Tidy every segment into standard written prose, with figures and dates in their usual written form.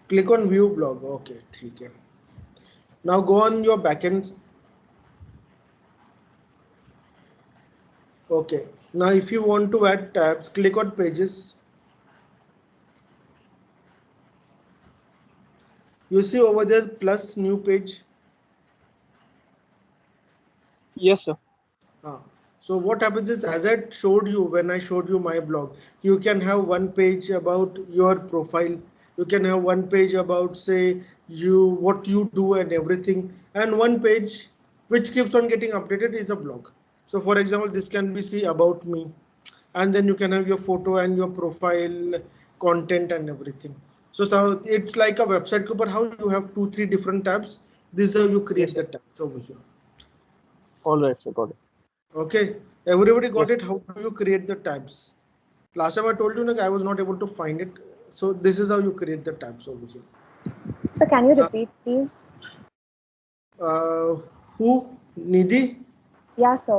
Click on view blog. Okay, okay. Now go on your backend. Okay. Now if you want to add tabs, click on pages. You see over there plus new page. Yes, sir. So what happens is, as I showed you when I showed you my blog, you can have one page about your profile. You can have one page about, say, you what you do and everything, and one page which keeps on getting updated is a blog. So for example, this can be see about me, and then you can have your photo and your profile, content and everything. So it's like a website, but how you have 2-3 different tabs. This is how you Yes, create sir. the tabs over here. All right, sir. Got it. Okay, everybody got Yes. it? How do you create the tabs? Last time I told you, like, I was not able to find it. So this is how you create the tabs over here. So can you Uh, repeat, please? uh, who? Nidhi? Yeah, sir.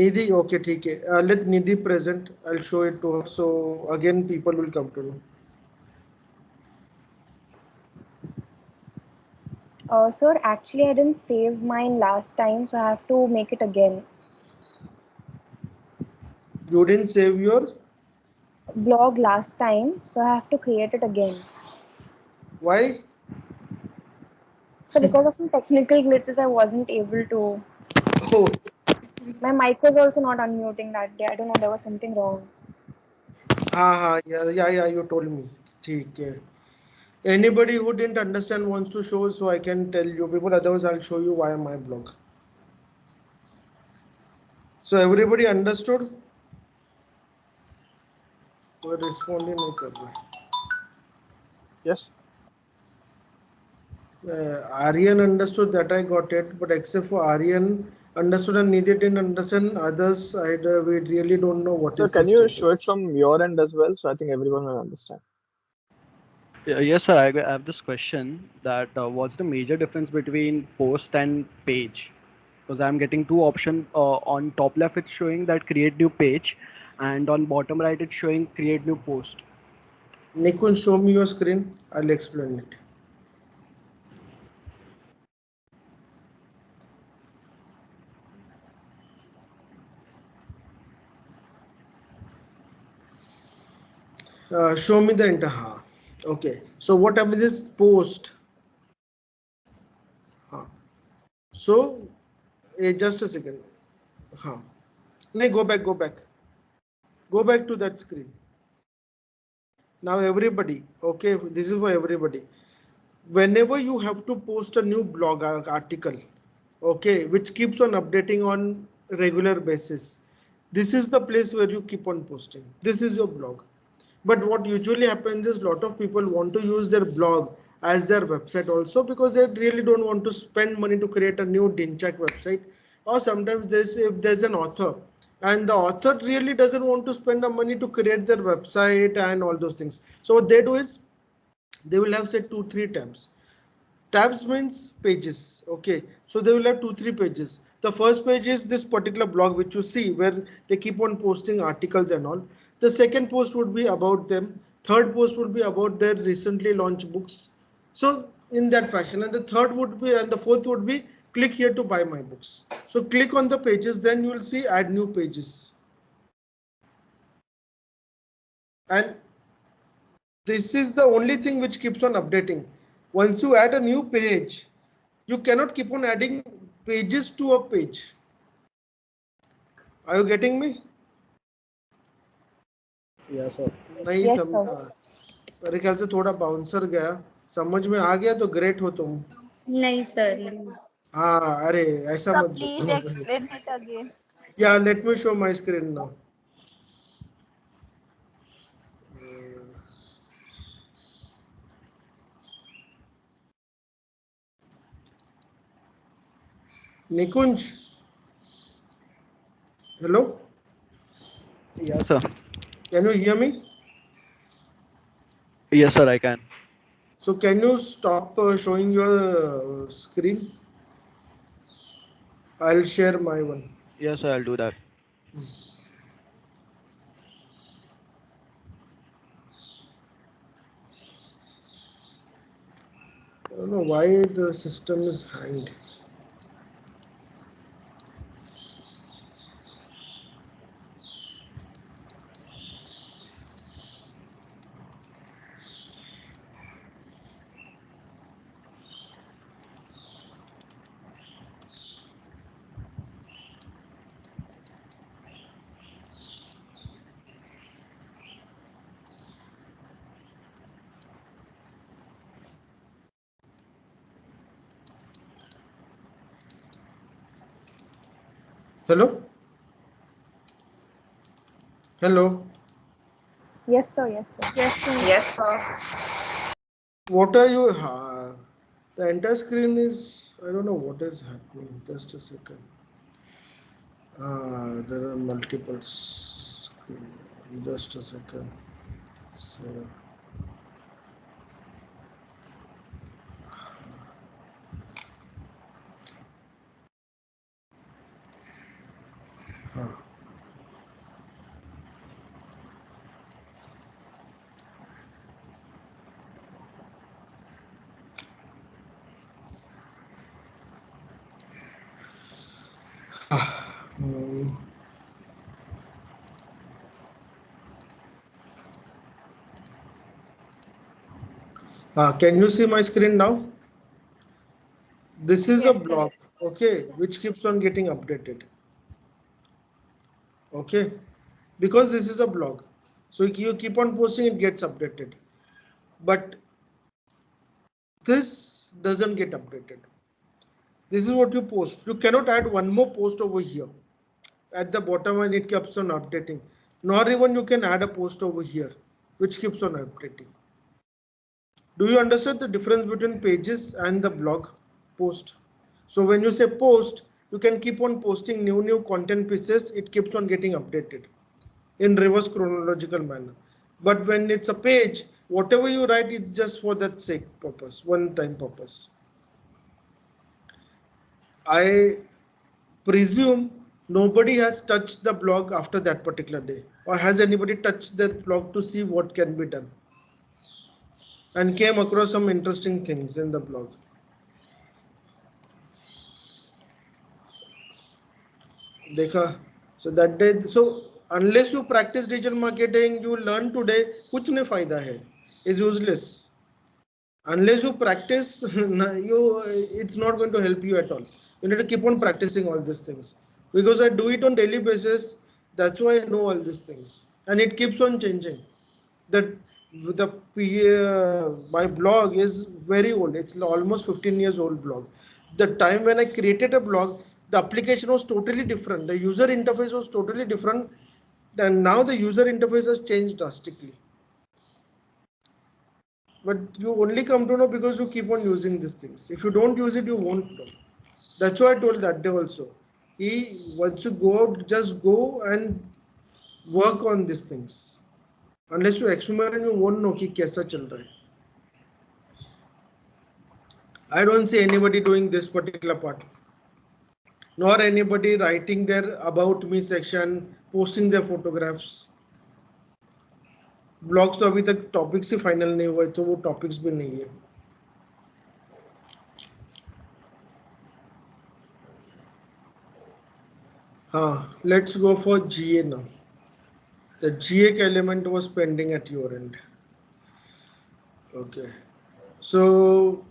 Nidhi, okay, ठीक है. Let Nidhi present. I'll show it to her. So again, people will come to know. Sir, actually, I didn't save mine last time, so I have to make it again. You didn't save your. Blog last time, so I have to create it again. Why? So because of some technical glitches, I wasn't able to. Oh, My mic was also not unmuting that day. I don't know, there was something wrong. yeah. You told me. ठीक है. Anybody who didn't understand wants to show, so I can tell you people. Otherwise, I'll show you via my blog. So everybody understood? कोई respond ही नहीं कर रहा. Yes. Aryan understood that, I got it, but except for Aryan understood and Nidhi didn't understand. Others, we really don't know what So is the can you show it status. from your end as well? So I think everyone will understand. Yes, sir. I have this question that what's the major difference between post and page? Because I'm getting two options. On top left, it's showing that create new page, and on bottom right, it's showing create new post. Nikun, show me your screen. I'll explain it. Show me the enter. Okay. So what happens is post. So just a second. No, go back. Go back to that screen. Now everybody. Okay, this is for everybody. Whenever you have to post a new blog article, okay, which keeps on updating on regular basis, this is the place where you keep on posting. This is your blog. But what usually happens is a lot of people want to use their blog as their website also, because they really don't want to spend money to create a new Dinchak website. Or sometimes if there's an author and the author really doesn't want to spend the money to create their website and all those things, so what they do is they will have, say, 2-3 tabs. Tabs means pages. Okay, so they will have 2-3 pages. The first page is this particular blog which you see, where they keep on posting articles and all. The second post would be about them. Third post would be about their recently launched books. So in that fashion, and the third would be, and the fourth would be, click here to buy my books. So click on the pages, then you will see add new pages. And this is the only thing which keeps on updating. Once you add a new page, you cannot keep on adding pages to a page. Are you getting me? Yes, sir. नहीं Yes, sir. समझा. मेरे ख्याल से थोड़ा bouncer गया. समझ में आ गया तो ग्रेट हो तुम. नहीं सर नहीं. हाँ, अरे ऐसा Sir, मत please बोलो. explain it again. Yeah, let me show my screen now. Nikunj, hello. Yes, sir. Can you hear me? Yes, sir. I can. So can you stop showing your screen? I'll share my one. Yes, sir. I'll do that. don't know why the system is hanged. Hello? Hello? Yes, sir. Yes, sir. Yes, sir. What are you? The entire screen is. I don't know what is happening. Just a second. There are multiple screen. Just a second. So, uh, hmm. Can you see my screen now? This is a Yes, sir. blog, okay, which keeps on getting updated. Okay, because this is a blog, so you keep on posting, it gets updated. But this doesn't get updated. This is what you post. You cannot add one more post over here at the bottom and it keeps on updating. Nor even you can add a post over here, which keeps on updating. Do you understand the difference between pages and the blog post? So when you say post, you can keep on posting new content pieces. It keeps on getting updated in reverse chronological manner. But when it's a page, whatever you write, it's just for that sake purpose, one time purpose. I presume nobody has touched the blog after that particular day, or has anybody touched their blog to see what can be done and came across some interesting things in the blog. देखा. So that day, so unless you practice digital marketing, you learn today, कुछ नहीं फायदा है, is useless. Unless you practice, it's not going to help you at all. You need to keep on practicing all these things, because I do it on daily basis. That's why I know all these things, and it keeps on changing. That the my blog is very old. It's almost 15 years old blog. The time when I created a blog, the application was totally different. The user interface was totally different, and now the user interface has changed drastically. But you only come to know because you keep on using these things. If you don't use it, you won't know. That's why I told that day also. Once you go out, just go and work on these things. Unless you experiment, you won't know कि कैसा चल रहा है. I don't see anybody doing this particular part, nor anybody writing their about me section, posting their photographs. Blogs तो अभी तक topics ही final नहीं हुए, तो वो टॉपिक्स भी नहीं है. Let's go for GA now. The GA element was pending at your end. Okay, so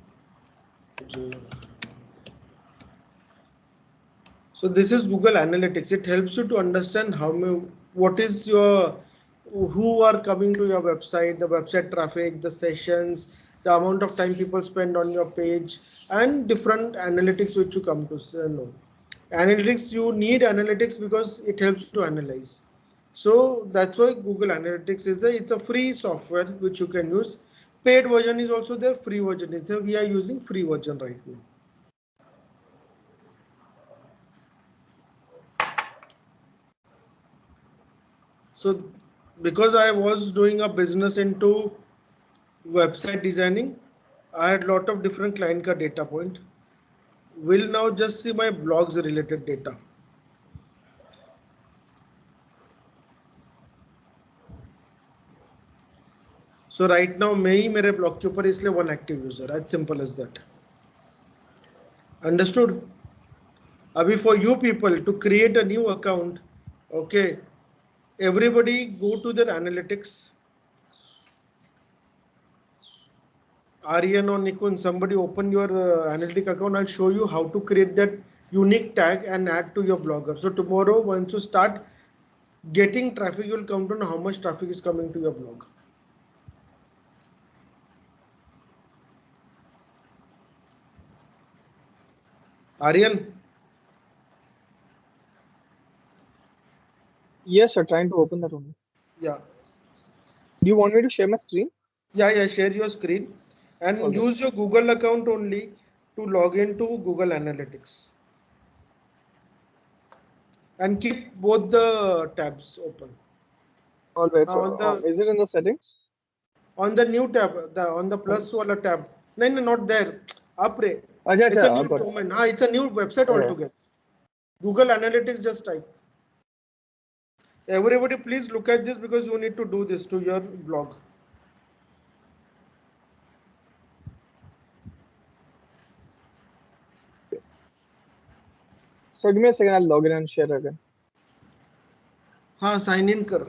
this is Google Analytics. It helps you to understand what is your, who are coming to your website, the website traffic, the sessions, the amount of time people spend on your page, and different analytics which you come to know. Analytics, you need analytics because it helps you to analyze. So that's why Google Analytics is it's a free software which you can use. Paid version is also there, free version is there. We are using free version right now. So because I was doing a business into website designing, I had a lot of different client ka data point. We'll now just see my blogs related data. So right now मैं ही मेरे blog के ऊपर इसलिए one active user. As simple as that. Understood? Abhi for you people to create a new account, okay, everybody go to their analytics. Aryan or Nikun, somebody open your analytic account. I'll show you how to create that unique tag and add to your blogger. So tomorrow, once you start getting traffic, you'll come to know how much traffic is coming to your blog. Aryan? Yes, sir. Trying to open that only. Yeah. Do you want me to share my screen? Yeah, share your screen and Okay. use your Google account only to log into Google Analytics. And keep both the tabs open. All right, On so the is it in the settings? on the new tab, on the plus wala tab. No, not there. Apre. Acha, It's a acha, new got it. domain. It's a new website Okay. altogether. Google Analytics just type. Everybody please look at this because you need to do this to your blog. So give me a second, I'll log in and share again. हाँ sign in कर.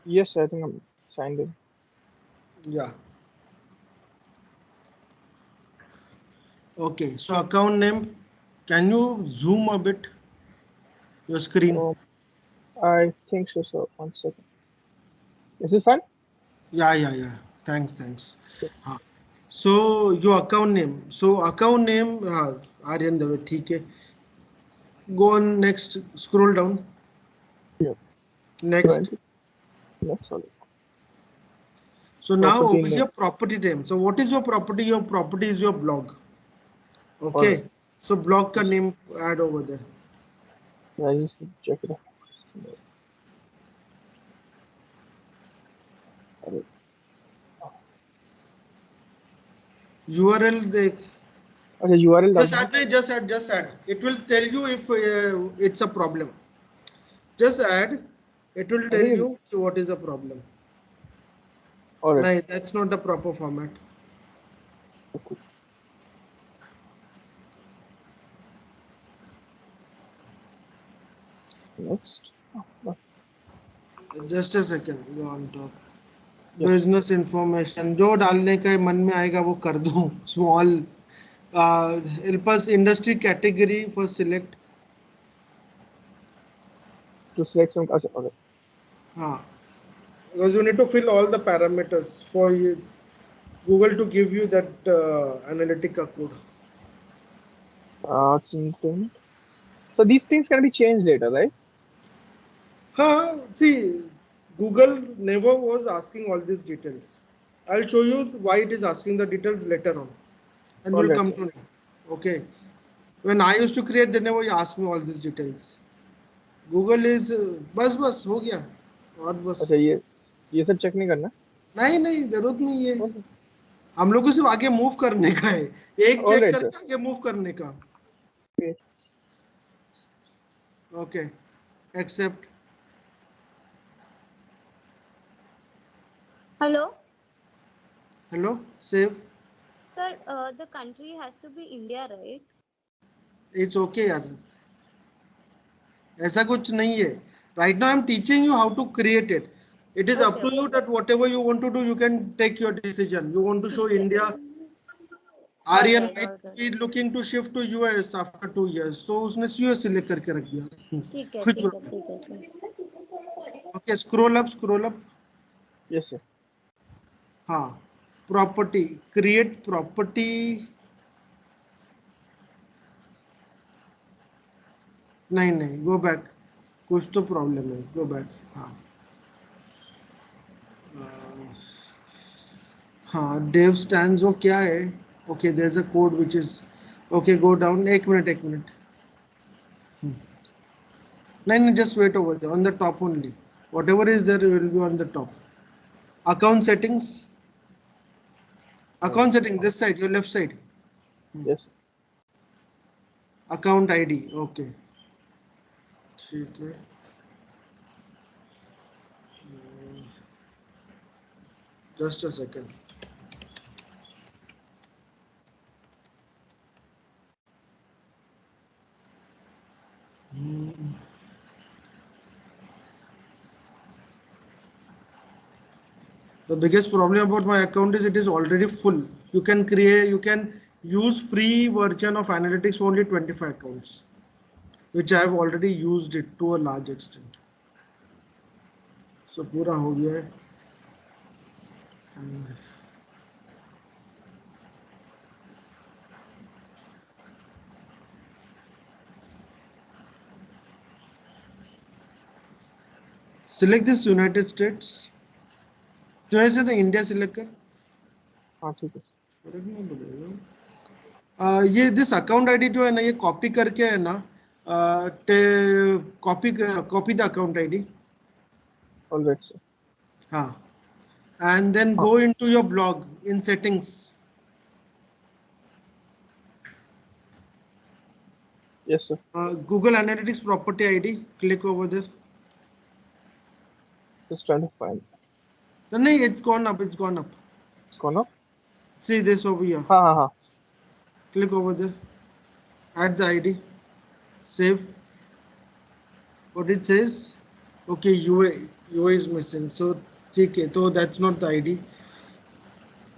Yes, I think I'm signed in. Yeah. Okay. So account name. Can you zoom a bit your screen? I think so, sir. 1 second. Is this fine? Yeah. Thanks. हाँ. So your account name. So account name. हाँ. Aryan Dave ठीक है. Go on next. Scroll down. Yeah. Next. 20. Next, sorry. So now Property over name. here property name. So what is your property? Your property is your blog. All right. Okay. So blog ka name add over there. I just need to check it out. URL देख. Okay, URL Just डालना है. add. Just add. It will tell you if it's a problem. Just add. It will I tell think you what is the problem. all right. No, that's not the proper format. Okay. Next. No. Just a second. Go on top. Yes. Business information जो डालने का मन में आएगा वो कर दो. Small help us industry category for select. To select some. Okay. Okay. हाँ. Because you need to fill all the parameters for Google to give you that analytica code. Arts intent. So these things can be changed later, right? See, Google never was asking all these details. I'll show you why it is asking the details later on, and All we'll right, come sir. to know. Okay. When I used to create, they never asked me all these details. Google is बस हो गया और बस. अच्छा ये सब check नहीं करना. नहीं जरूरत नहीं है. Okay. हम लोग को सिर्फ आगे मूव करने का है. एक All चेक right, sir. करके आगे मूव करने का. Okay. Okay. Accept. Hello, Hello. Save. sir. The country has to be India, right? It's okay यार. ऐसा कुछ नहीं है. Right now I'm teaching you how to create it. It is up Okay. to you that whatever you want to do, you can take your decision. You want to show ठीक है. India. All Aryan right, might all right. be looking to shift to US after 2 years. So उसने US select करके रख दिया. ठीक है, कुछ ठीक है, problem. ठीक है, sir. Okay, scroll up. Yes, sir. हाँ. Property. Create property. नहीं. Go back. कुछ तो प्रॉब्लम है. Go back. हाँ. हाँ dev stands वो क्या है? Okay, there's a code which is okay. Go down. एक minute. No, just wait over there on the top only. Whatever is there will be on the top. Account settings. Account setting this side, your left side. Yes. Account ID. Okay. ठीक है. Just a second. The biggest problem about my account is it is already full. You can use free version of analytics for only 25 accounts, which I have already used it to a large extent. So पूरा हो गया है. Select this United States. United States India select कर. हाँ ठीक है. ये this account ID जो है ना ये कॉपी करके है ना copy the account ID. All right, sir. हाँ. And then go into your blog in settings. Yes, sir. Google Analytics property ID. Click over there. Just trying to find. No, it's gone up. It's gone up. It's gone up. See this over here. हाँ. Click over there. Add the ID. Save. What it says? Okay, UA is missing. So ठीक है. So that's not the ID.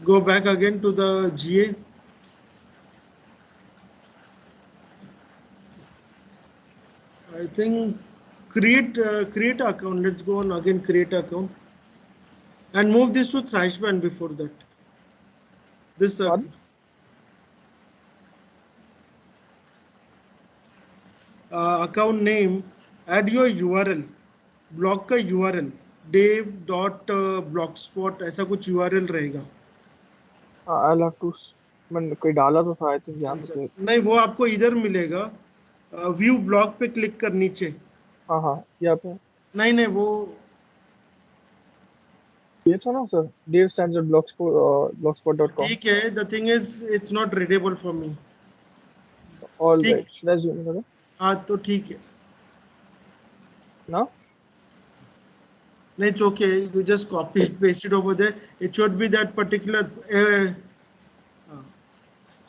Go back again to the GA. I think create account. Let's go on again. Create account. And move this to Thrashband before that. This account name, add your URL, blog का URL, dave.blogspot ऐसा कुछ URL रहेगा. I'll have to. मैंने कोई डाला तो था. I think यहाँ पे. नहीं वो आपको इधर मिलेगा. व्यू ब्लॉग पे क्लिक कर नीचे. हाँ यहाँ पे. नहीं वो ये था ना sir. Dave stands at blogspot.com. ठीक है. The thing is it's not readable for me. All right. Should I zoom in? हाँ तो ठीक है. No? No, it's okay. You just copy it, paste it over there. It should be that particular.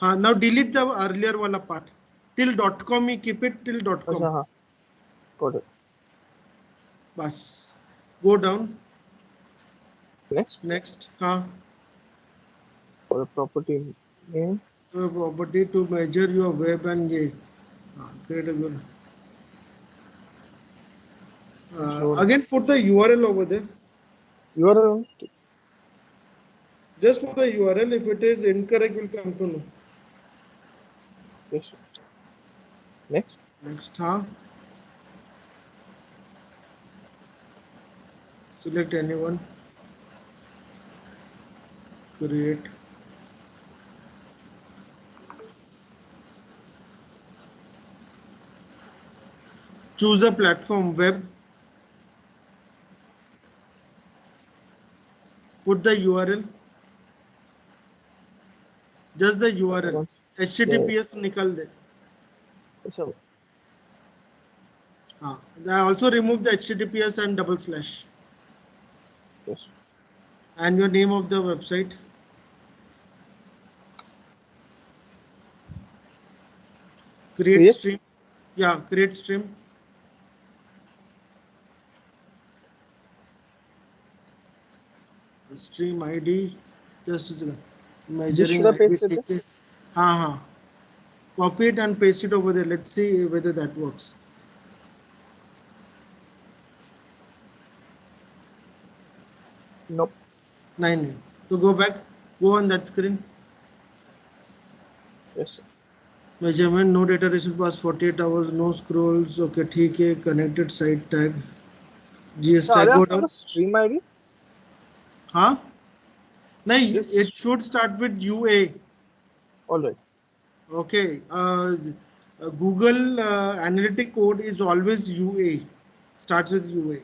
Now delete the earlier wala part. Till .com, you keep it till .com. हाँ. Got it. Bas. Go down. Next. हाँ. For a property name. Property to measure your web and ये. Create a good. Again put the URL over there. URL. Just put the URL. If it is incorrect, will come to know. Yes. Next. हाँ. Select anyone. Create. Choose a platform, web. Put the URL. Just the URL. HTTPS निकल दे. अच्छा. हाँ. I also remove the HTTPS and // Yes. And your name of the website. Create stream. Yeah, create stream. Stream ID. Just a second. Measuring ID. हाँ. Copy it and paste it over there. Let's see whether that works. Nope. 9. So go back. Go on that screen. Yes. Measurement. No data received past 48 hours. No scrolls. Okay. ठीक है. Connected site tag. GS tag. Go down. Stream ID. हाँ. No, This, it should start with UA. all right. Okay. Google analytic code is always UA. Starts with UA.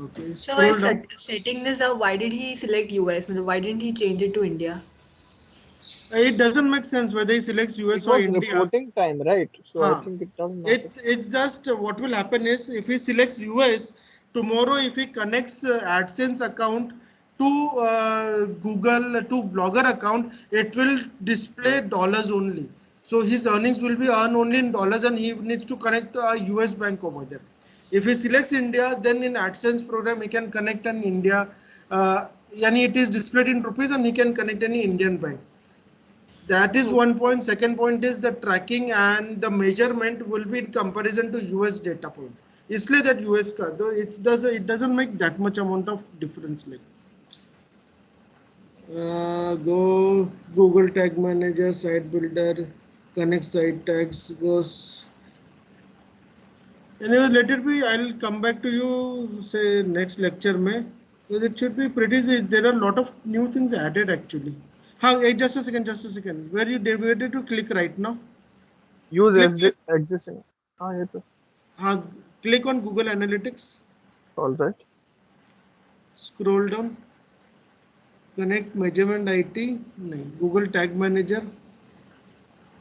Okay. So while Scroll down. setting this up, why did he select US? मतलब, why didn't he change it to India? It doesn't make sense whether he selects It US or was India. reporting time, right? So I Huh. think it doesn't matter. It's just what will happen is if he selects US tomorrow, if he connects AdSense account to Google to Blogger account, it will display dollars only. So his earnings will be earned only in dollars, and he needs to connect to a US bank over there. If he selects India, then in AdSense program he can connect an India. Yani it is displayed in rupees, and he can connect any Indian bank. That is So one point. Second point is the tracking and the measurement will be in comparison to US data point. इसलिए that US का though it doesn't make that much amount of difference like. Go Google Tag Manager, Site Builder, connect site tags goes. Anyway, let it be. I'll come back to you say next lecture में. Because it should be pretty easy. There are a lot of new things added actually. How? Just a second. Just a second. Where did you click right now? use Click. existing. Ah, yeah, तो, Uh, Click on Google Analytics, all right. scroll down, connect measurement IT, Google Tag Manager,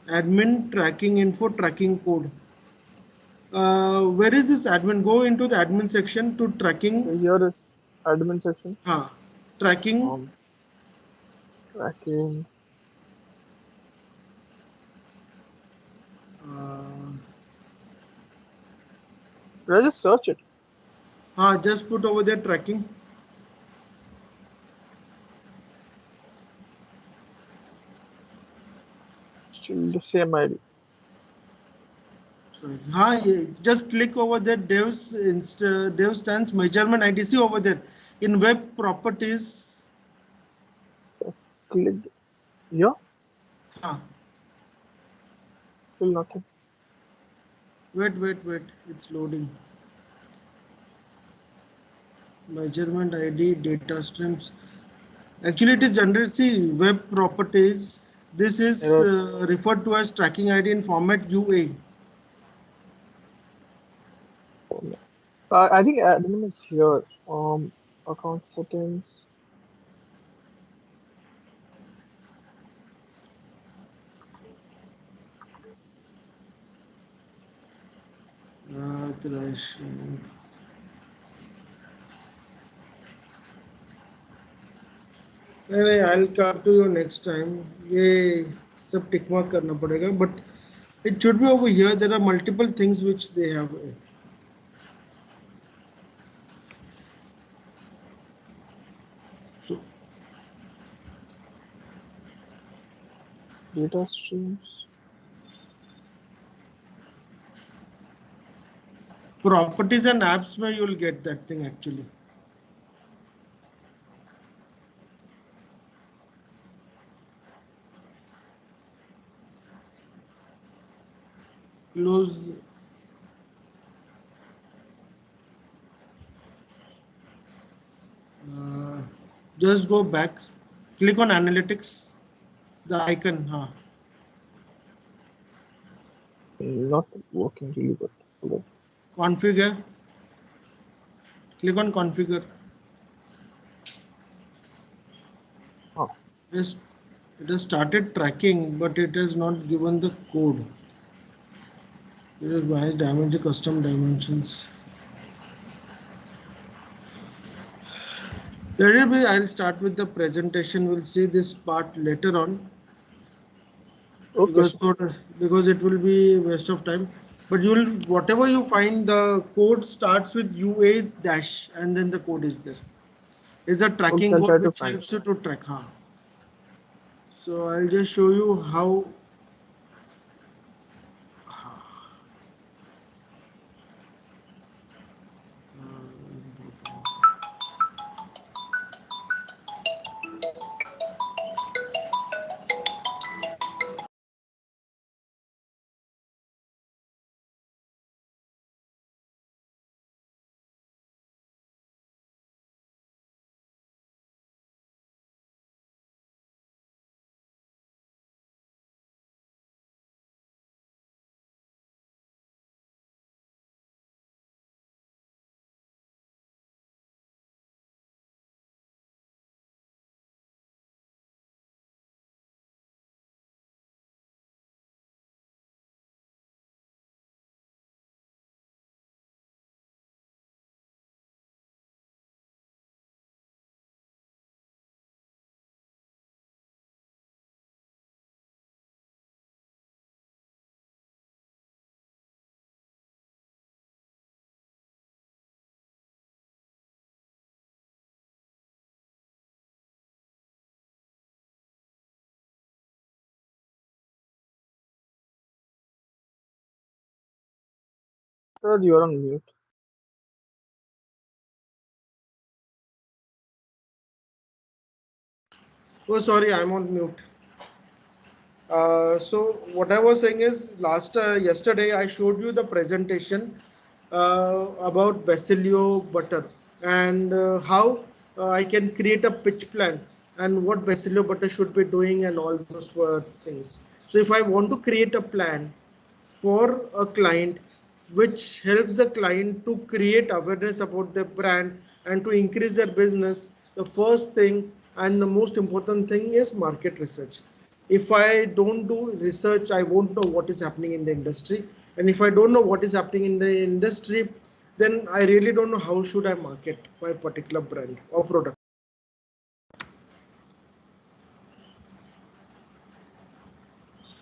admin tracking info tracking code. Where is this admin? Go into the admin section to So tracking, here is admin section. tracking. Um, tracking. Uh, Did I just search it? just put over there tracking. Still the same ID. Just click over there. Dev stands measurement IDC over there in web properties. Click. Yeah, हाँ, still nothing. wait. It's loading. Measurement ID, data streams. Actually, it is generated. See, web properties. This is Error. referred to as tracking ID in format UA. I think admin is here. Account settings. Authorization. Anyway, I'll come to you next time. ये सब tick mark करना पड़ेगा, but it should be over here. There are multiple things which they have. So Data streams. properties and apps में you'll get that thing actually. Close. Uh, just go back. Click on analytics. The icon. Not working really good. Hold Configure. Click on configure. on. Ah, Just it has started tracking, but it has not given the code. It is manage damage custom dimensions. Let it be. I'll start with the presentation. We'll see this part later on okay, because sir. because it will be waste of time. But you'll whatever you find, the code starts with UA dash, and then the code is there. It's a Okay, tracking I'll code try to which find. helps you to track. So I'll just show you how Sir, you're on mute. Oh, sorry, I'm on mute. So what I was saying is yesterday I showed you the presentation about Basilio butter and how I can create a pitch plan and what Basilio butter should be doing and all those things. So if I want to create a plan for a client which helps the client to create awareness about their brand and to increase their business, the first thing and the most important thing is market research. If I don't do research, I won't know what is happening in the industry, and if I don't know what is happening in the industry, then I really don't know how should I market my particular brand or product.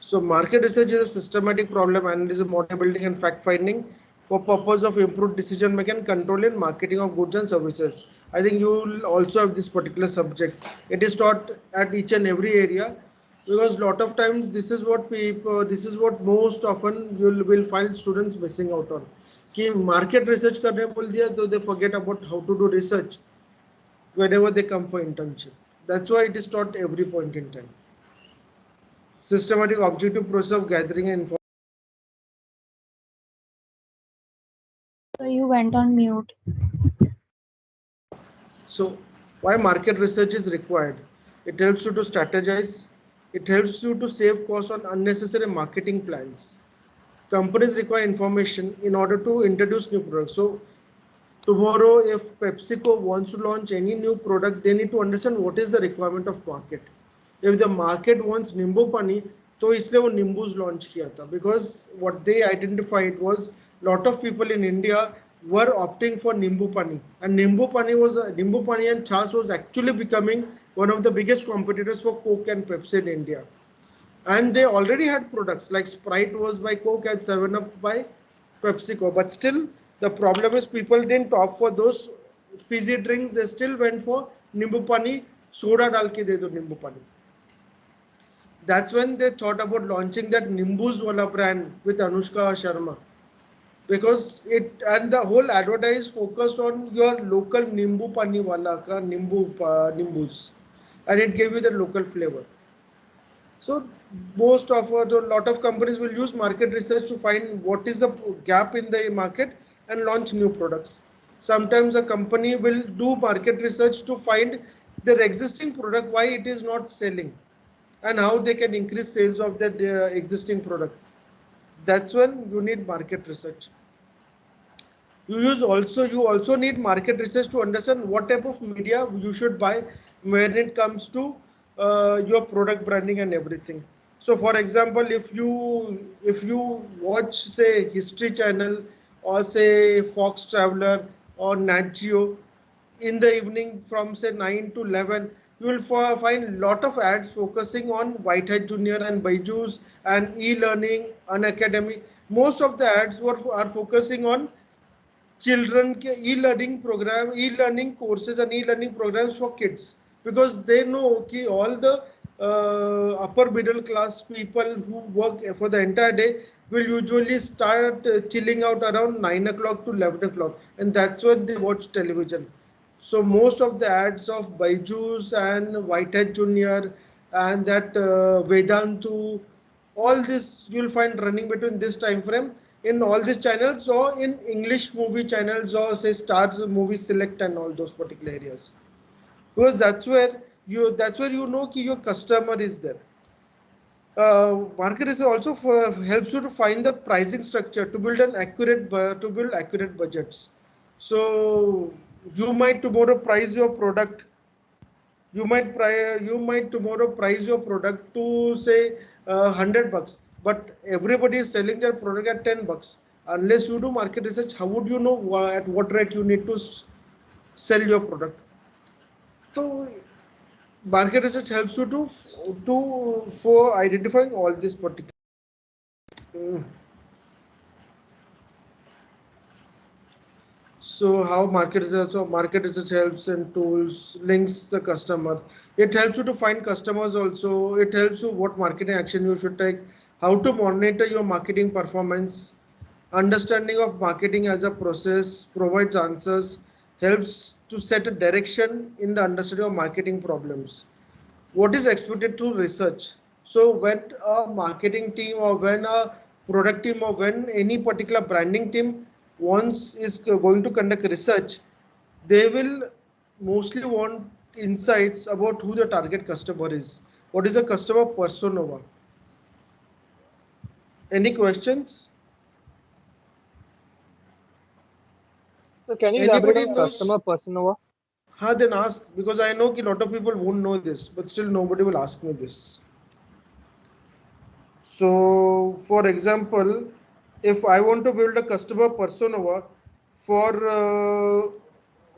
So market research is a systematic problem analysis, model building, and fact finding for purpose of improved decision making and control in marketing of goods and services. I think you will also have this particular subject. It is taught at each and every area because lot of times this is what most often you will find students missing out on. कि market research करने बोल दिया तो they forget about how to do research whenever they come for internship. That's why it is taught every point in time. Systematic objective process of gathering and information. So you went on mute. So why market research is required? It helps you to strategize. It helps you to save costs on unnecessary marketing plans. Companies require information in order to introduce new products. So tomorrow, if PepsiCo wants to launch any new product, they need to understand what is the requirement of market. If the market wants Nimbu Pani, तो इसलिए वो Nimbus launch किया था because what they identified was lot of people in India were opting for Nimbu Pani and Nimbu Pani and Chas was actually becoming one of the biggest competitors for Coke and Pepsi in India. And they already had products like Sprite was by Coke and 7-Up by PepsiCo. But still, the problem is people didn't opt for those fizzy drinks. They still went for Nimbu Pani, soda dal ke de do Nimbu Pani. That's when they thought about launching that Nimbus wala brand with Anushka Sharma. Because it and the whole advertise focused on your local Nimbu Pani wala ka Nimbus. And it gave you the local flavor. So most of a lot of companies will use market research to find what is the gap in the market and launch new products. Sometimes a company will do market research to find their existing product, why it is not selling and how they can increase sales of that existing product. That's when you need market research. You also need market research to understand what type of media you should buy when it comes to your product branding and everything. So for example, if you watch say History Channel or say Fox Traveler or Nat Geo in the evening from say 9 to 11, you will find lot of ads focusing on Whitehead Junior and Byju's and e-learning, Unacademy. Most of the ads are focusing on children के e-learning courses and e-learning programs for kids because they know कि all the upper middle class people who work for the entire day will usually start chilling out around 9 o'clock to 11 o'clock and that's when they watch television. So most of the ads of Byju's and Whitehead Junior and that Vedantu, all this you'll find running between this time frame in all these channels or in English movie channels or say Stars Movie Select and all those particular areas. Because that's where you know ki your customer is there. Market research also helps you to find the pricing structure to build accurate budgets. So you might tomorrow price your product. You might tomorrow price your product to say $100, but everybody is selling their product at $10. Unless you do market research, how would you know at what rate you need to sell your product? So market research helps you to for identifying all this particular. So how market research helps and tools links the customer. It helps you to find customers also. It helps you what marketing action you should take, how to monitor your marketing performance, Understanding of marketing as a process provides answers, helps to set a direction in the understanding of marketing problems. What is expected through research? So when a marketing team or when a product team or when any particular branding team wants is going to conduct research, they will mostly want insights about who the target customer is. What is the customer persona? Any questions? So can you elaborate Anybody on knows? customer persona? Then ask, because I know a lot of people won't know this, but still nobody will ask me this. So, for example, if I want to build a customer persona for uh,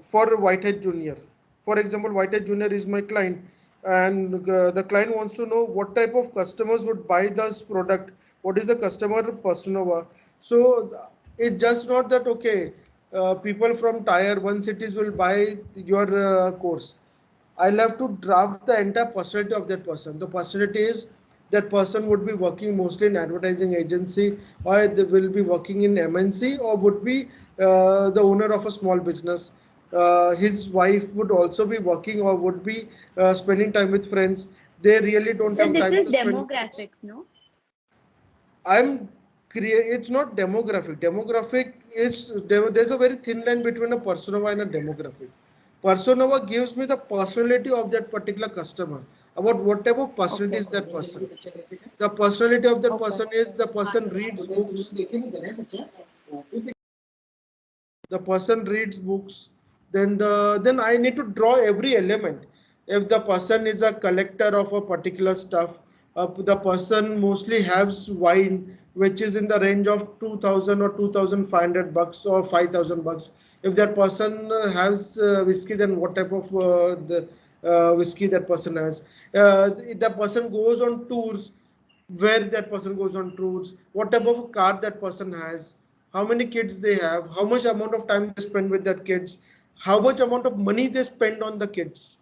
for Whitehead Junior, for example, Whitehead Junior is my client, and the client wants to know what type of customers would buy this product. What is the customer persona? So it's just not that okay, people from tier 1 cities will buy your course. I'll have to draft the entire personality of that person. The personality is that person would be working mostly in advertising agency, or they will be working in MNC, or would be the owner of a small business. His wife would also be working or would be spending time with friends. They really don't So have this time is to spend. demographics, no? I'm It's not demographic. Demographic is there's a very thin line between a persona and a demographic. Persona gives me the personality of that particular customer, about what type of personality Okay. is that person. The personality of that Okay. person is the person reads books, the person reads books, then I need to draw every element. If the person is a collector of a particular stuff, the person mostly has wine which is in the range of 2000 or 2500 bucks or 5000 bucks. If that person has whiskey, then what type of the whiskey that person has. If the person goes on tours, where that person goes on tours, what type of a car that person has, how many kids they have, how much amount of time they spend with that kids, how much amount of money they spend on the kids,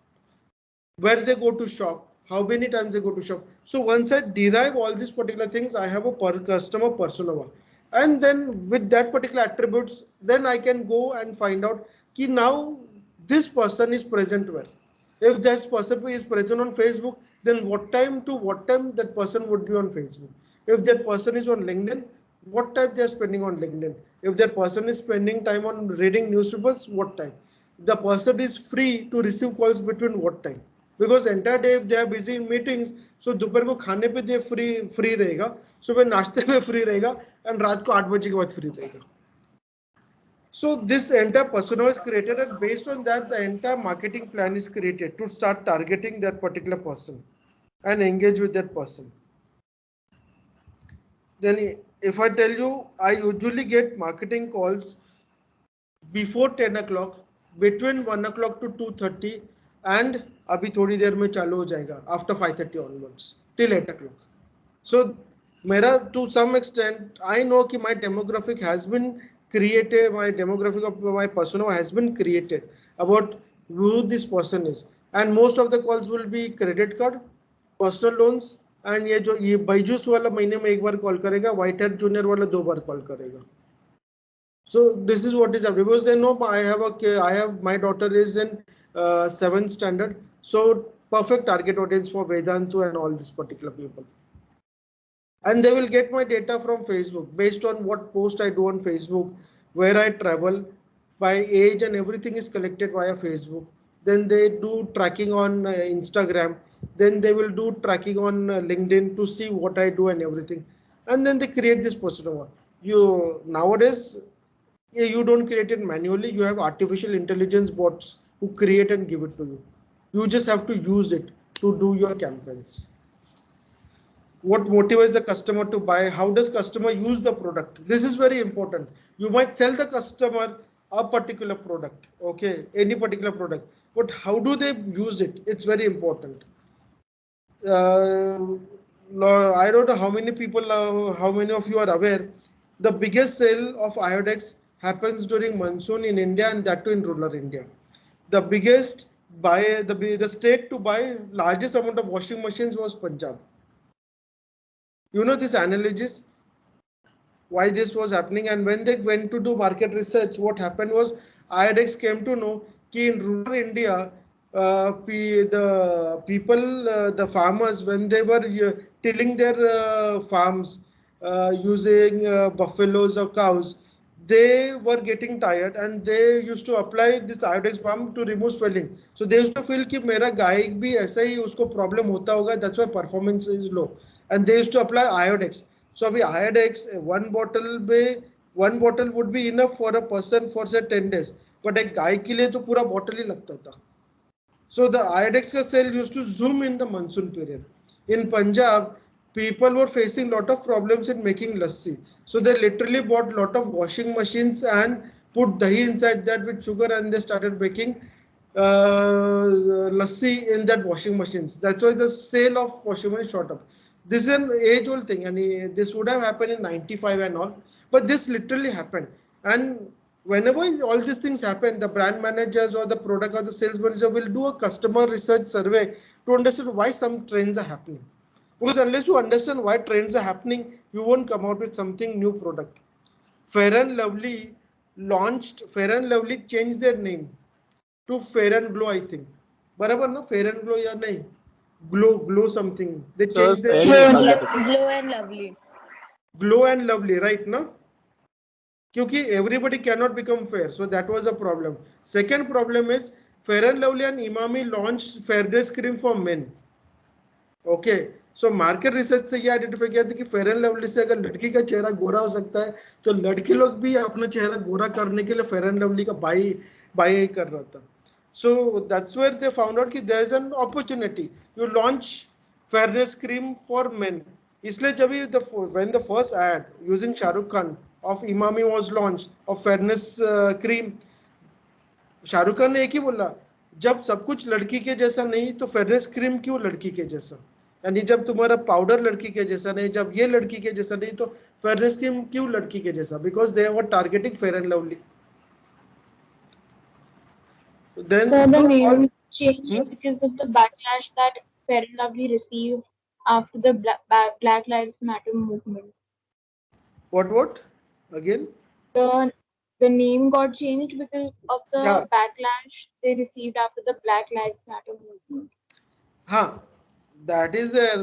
where they go to shop, how many times they go to shop. So once I derive all these particular things, I have a customer persona. And then with that particular attributes, then I can go and find out ki now this person is present where. If this person is present on Facebook, then what time to what time that person would be on Facebook. If that person is on LinkedIn, what time they are spending on LinkedIn. If that person is spending time on reading newspapers, what time. The person is free to receive calls between what time. Because entire day if they are busy in meetings, so दोपहर को खाने पे दे free रहेगा, सुबह नाश्ते में free रहेगा, and रात को 8 बजे के बाद फ्री रहेगा. So this entire persona is created, and based on that, the entire marketing plan is created to start targeting that particular person and engage with that person. Then if I tell you, I usually get marketing calls before 10 o'clock, between 1 o'clock to 2:30, and अभी थोड़ी देर में चालू हो जाएगा after 5:30 onwards till 8 o'clock. So मेरा to some extent I know कि my demographic has been created, my demographic of my persona has been created about who this person is, and most of the calls will be credit card, personal loans, and ये बाइजूस वाला महीने में एक बार call करेगा, white head junior वाला 2 बार call करेगा. So this is what is happening, because they know I have my daughter is in 7th standard, so perfect target audience for Vedantu and all these particular people. And they will get my data from Facebook based on what post I do on Facebook, where I travel, by age, and everything is collected via Facebook. Then they do tracking on Instagram. Then they will do tracking on LinkedIn to see what I do and everything. And then they create this persona. You nowadays you don't create it manually. You have artificial intelligence bots who create and give it to you. You just have to use it to do your campaigns. What motivates the customer to buy? How does customer use the product? This is very important. You might sell the customer a particular product, okay, any particular product, but how do they use it? It's very important. I don't know how many people, how many of you are aware, the biggest sale of iodex happens during monsoon in India, and that too in rural India. The biggest buy, the state to buy largest amount of washing machines was Punjab. You know this analogies? why this was happening. And when they went to do market research, what happened was IODX came to know that in rural India, the people, the farmers, when they were tilling their farms using buffaloes or cows, they were getting tired and they used to apply this iodex balm to remove swelling. So they used to feel कि मेरा गाय भी ऐसा ही उसको problem होता होगा, that's why performance is low, and they used to apply iodex. So अभी iodex one bottle would be enough for a person for say 10 days, but एक गाय के लिए तो पूरा bottle ही लगता था. So the iodex का sale used to zoom in the monsoon period. In Punjab, people were facing lot of problems in making lassi. So they literally bought lot of washing machines and put dahi inside that with sugar, and they started making lassi in that washing machines. That's why the sale of washing machine shot up. This is an age-old thing, and this would have happened in '95 and all, but this literally happened. And whenever all these things happen, the brand managers or the product or the sales manager will do a customer research survey to understand why some trends are happening. Because unless you understand why trends are happening, you won't come out with something new product. Fair and Lovely changed their name to Fair and Glow, I think. Barabar na? Fair and Glow ya nahi? Glow something. They Sir, changed their fair Glow he and, निकाल देते थे. glow and lovely. Glow and Lovely, right? No? क्योंकि everybody cannot become fair, so that was a problem. Second problem is Fair and Lovely and Imami launched fairness cream for men. Okay, so market research से ये identify किया था कि fair and lovely से अगर लड़की का चेहरा गोरा हो सकता है, तो लड़के लोग भी अपना चेहरा गोरा करने के लिए फेयर एंड लवली का बाई कर रहा था. So that's where they found out कि there is an opportunity. You launch fairness cream for men. इसलिए जब when the first ad using Shahrukh Khan of Imami was launched of fairness cream, Shahrukh Khan ने एक ही बोला, जब सब कुछ लड़की के जैसा नहीं तो फेयरनेस क्रीम क्यों लड़की के जैसा. यानी जब तुम्हारा पाउडर लड़की के जैसा नहीं, जब ये लड़की के जैसा नहीं, तो फेयरनेस क्रीम क्यों लड़की के जैसा, because they were targeting fair and lovely. Then So the all, name changed because of the backlash that Fair and Lovely received after the Black Lives Matter movement. what again? The the name got changed because of Yeah, the backlash they received after the Black Lives Matter movement. हाँ, that is there,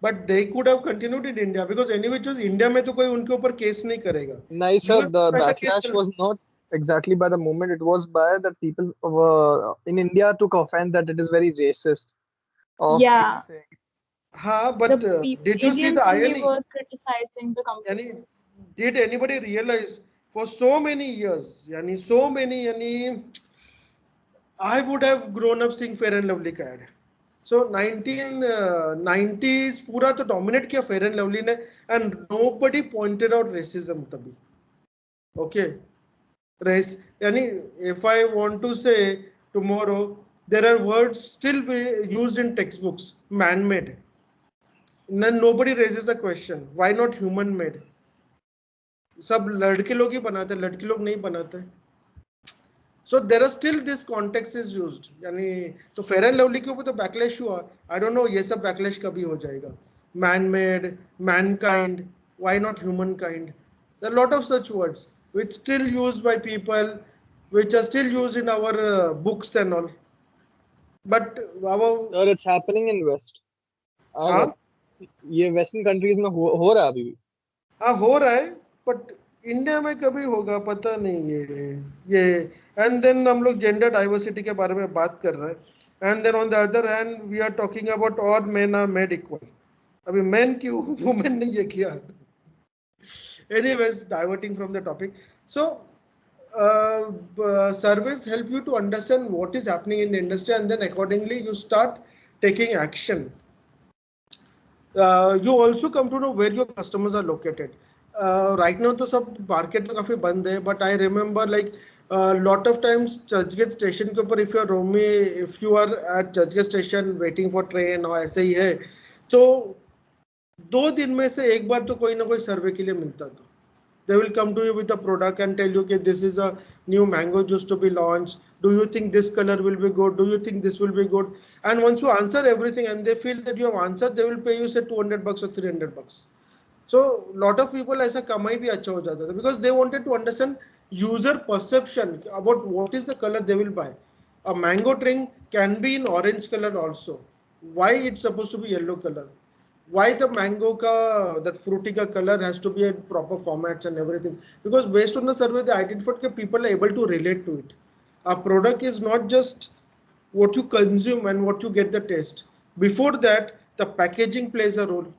but they could have continued in India because anyway just India में तो कोई उनके ऊपर case नहीं करेगा. नहीं sir, US the में ऐसा केस backlash चल. was not exactly by the movement. It was by that people were in India took offense that it is very racist of Yeah, saying. हाँ, the but did you see Indians the only irony? were criticizing the company. यानी did anybody realize for so many years, यानी so many, यानी I would have grown up seeing Fair and Lovely का ad. So 1990s पूरा तो dominate किया Fair and Lovely ने, and nobody pointed out racism तभी. Okay, race, यानी if I want to say tomorrow, there are words still used in textbooks, man-made. Nobody raises a question, why not human-made? सब लड़के लोग ही बनाते, लड़की लोग नहीं बनाते. So there are still this context is used. यानी तो फेयर एंड लवली के ऊपर तो बैकलैश हुआ. आई डोंट नो ये सब बैकलैश कभी हो जाएगा. Man made, Mankind, why not human kind. There are a lot of such words which still used by people, which are still used in our books and all. But our Sir, it's happening in West. हाँ आएगा. ये western countries में हो रहा है अभी भी. हाँ हो रहा है, बट इंडिया में कभी होगा पता नहीं ये. एंड देन हम लोग जेंडर डाइवर्सिटी के बारे में बात कर रहे हैं, and then on the other hand we are talking about all men are made equal. अभी मेन क्यों, वुमेन ने ये किया. Anyways, diverting from the topic. So surveys help you to understand what is happening in the industry, and then accordingly you start taking action. You also come to know where your customers are located. Right now तो सब market तो काफी बंद है, but I remember like lot of times Churchgate station के ऊपर if you are at Churchgate station waiting for train और ऐसे ही है, तो 2 दिन में से एक बार तो कोई ना कोई सर्वे के लिए मिलता था. They will come to you with a product and tell you okay, this is a new mango juice to be launched. Do you think this color will be good? Do you think this will be good? And once you answer everything and they feel that you have answered, they will pay you say $200 or $300. So lot of people ऐसा कमाई भी अच्छा हो जाता था because they wanted to understand user perception about what is the color they will buy. A mango drink can be in orange color also. Why it's supposed to be yellow color? Why the mango ka that fruity ka color has to be in proper formats and everything? Because based on the survey they identified that people are able to relate to it. A product is not just what you consume and what you get the taste. Before that, the packaging plays a role,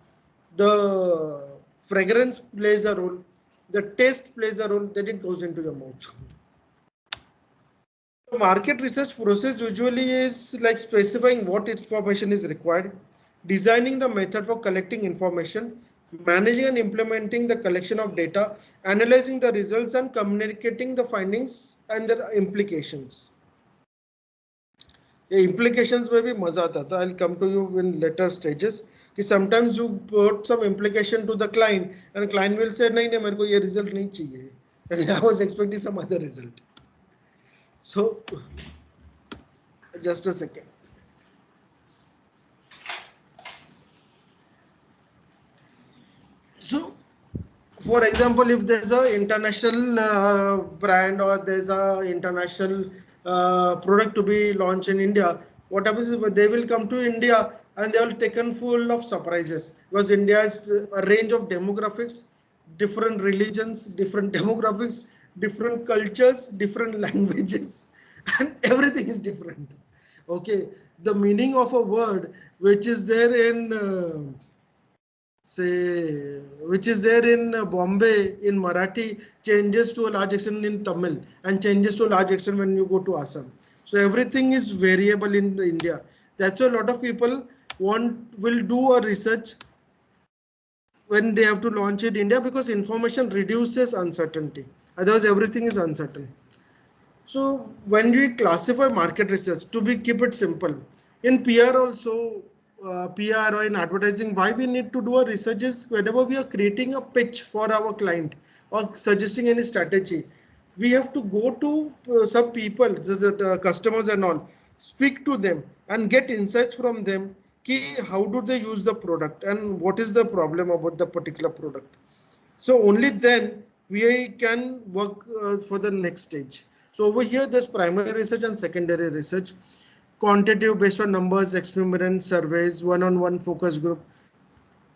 the fragrance plays a role, the taste plays a role, then it goes into your mouth. The market research process usually is like specifying what information is required, designing the method for collecting information, managing and implementing the collection of data, analyzing the results and communicating the findings and their implications. Implications में भी मजा आता था. I'll come to you in later stages. कि sometimes you put some implication to the client and client will say नहीं नहीं मेरे को ये result नहीं चाहिए. And I was expecting some other result. So just a second. So for example, if there's a international brand or there's a international product to be launched in India, what happens is they will come to India and they will taken full of surprises because India is a range of demographics, different religions, different demographics, different cultures, different languages, and everything is different. Okay, the meaning of a word which is there in say which is there in Bombay in Marathi changes to a large extent in Tamil and changes to a large extent when you go to Assam. So everything is variable in India. That's why a lot of people will do a research when they have to launch in India because information reduces uncertainty. Otherwise everything is uncertain. So when we classify market research, to be keep it simple, in PR also, PR or in advertising, why we need to do a research is whenever we are creating a pitch for our client or suggesting any strategy, we have to go to some people, the customers and all, speak to them and get insights from them. How do they use the product and what is the problem about the particular product? So only then we can work for the next stage. So over here, there's primary research and secondary research, quantitative based on numbers, experiments, surveys, one-on-one focus group.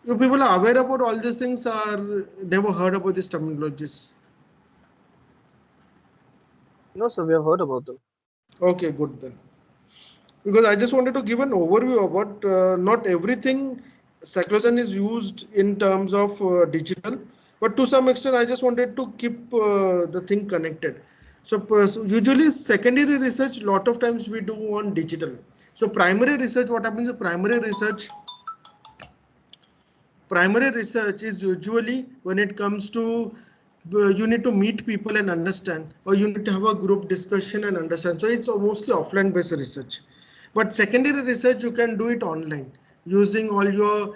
You people are aware about all these things or never heard about these terminologies? No, sir, we have heard about them. Okay, good then. Because I just wanted to give an overview about not everything cyclogen is used in terms of digital, but to some extent I just wanted to keep the thing connected. So usually secondary research lot of times we do on digital. So primary research, what happens is primary research is usually when it comes to you need to meet people and understand, or you need to have a group discussion and understand. So it's mostly offline based research. But secondary research, you can do it online using all your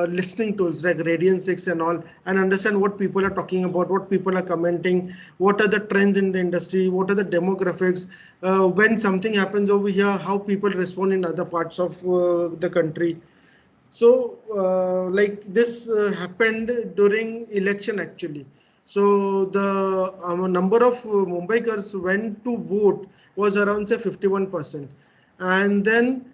listening tools like Radian 6 and all, and understand what people are talking about, what people are commenting, what are the trends in the industry, what are the demographics, when something happens over here, how people respond in other parts of the country. So like this happened during election actually. So the number of Mumbaikars went to vote was around say 51%. And then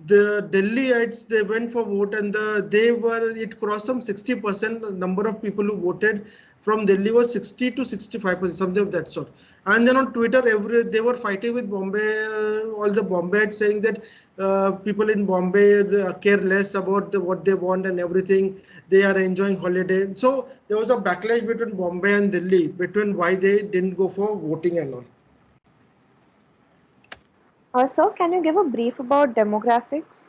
the Delhiites, they went for vote and it crossed some 60%. Number of people who voted from Delhi was 60 to 65%, something of that sort. And then on Twitter, they were fighting with Bombay, all the Bombay saying that people in Bombay care less about what they want and everything. They are enjoying holiday. So there was a backlash between Bombay and Delhi between why they didn't go for voting and all. Sir, can you give a brief about demographics?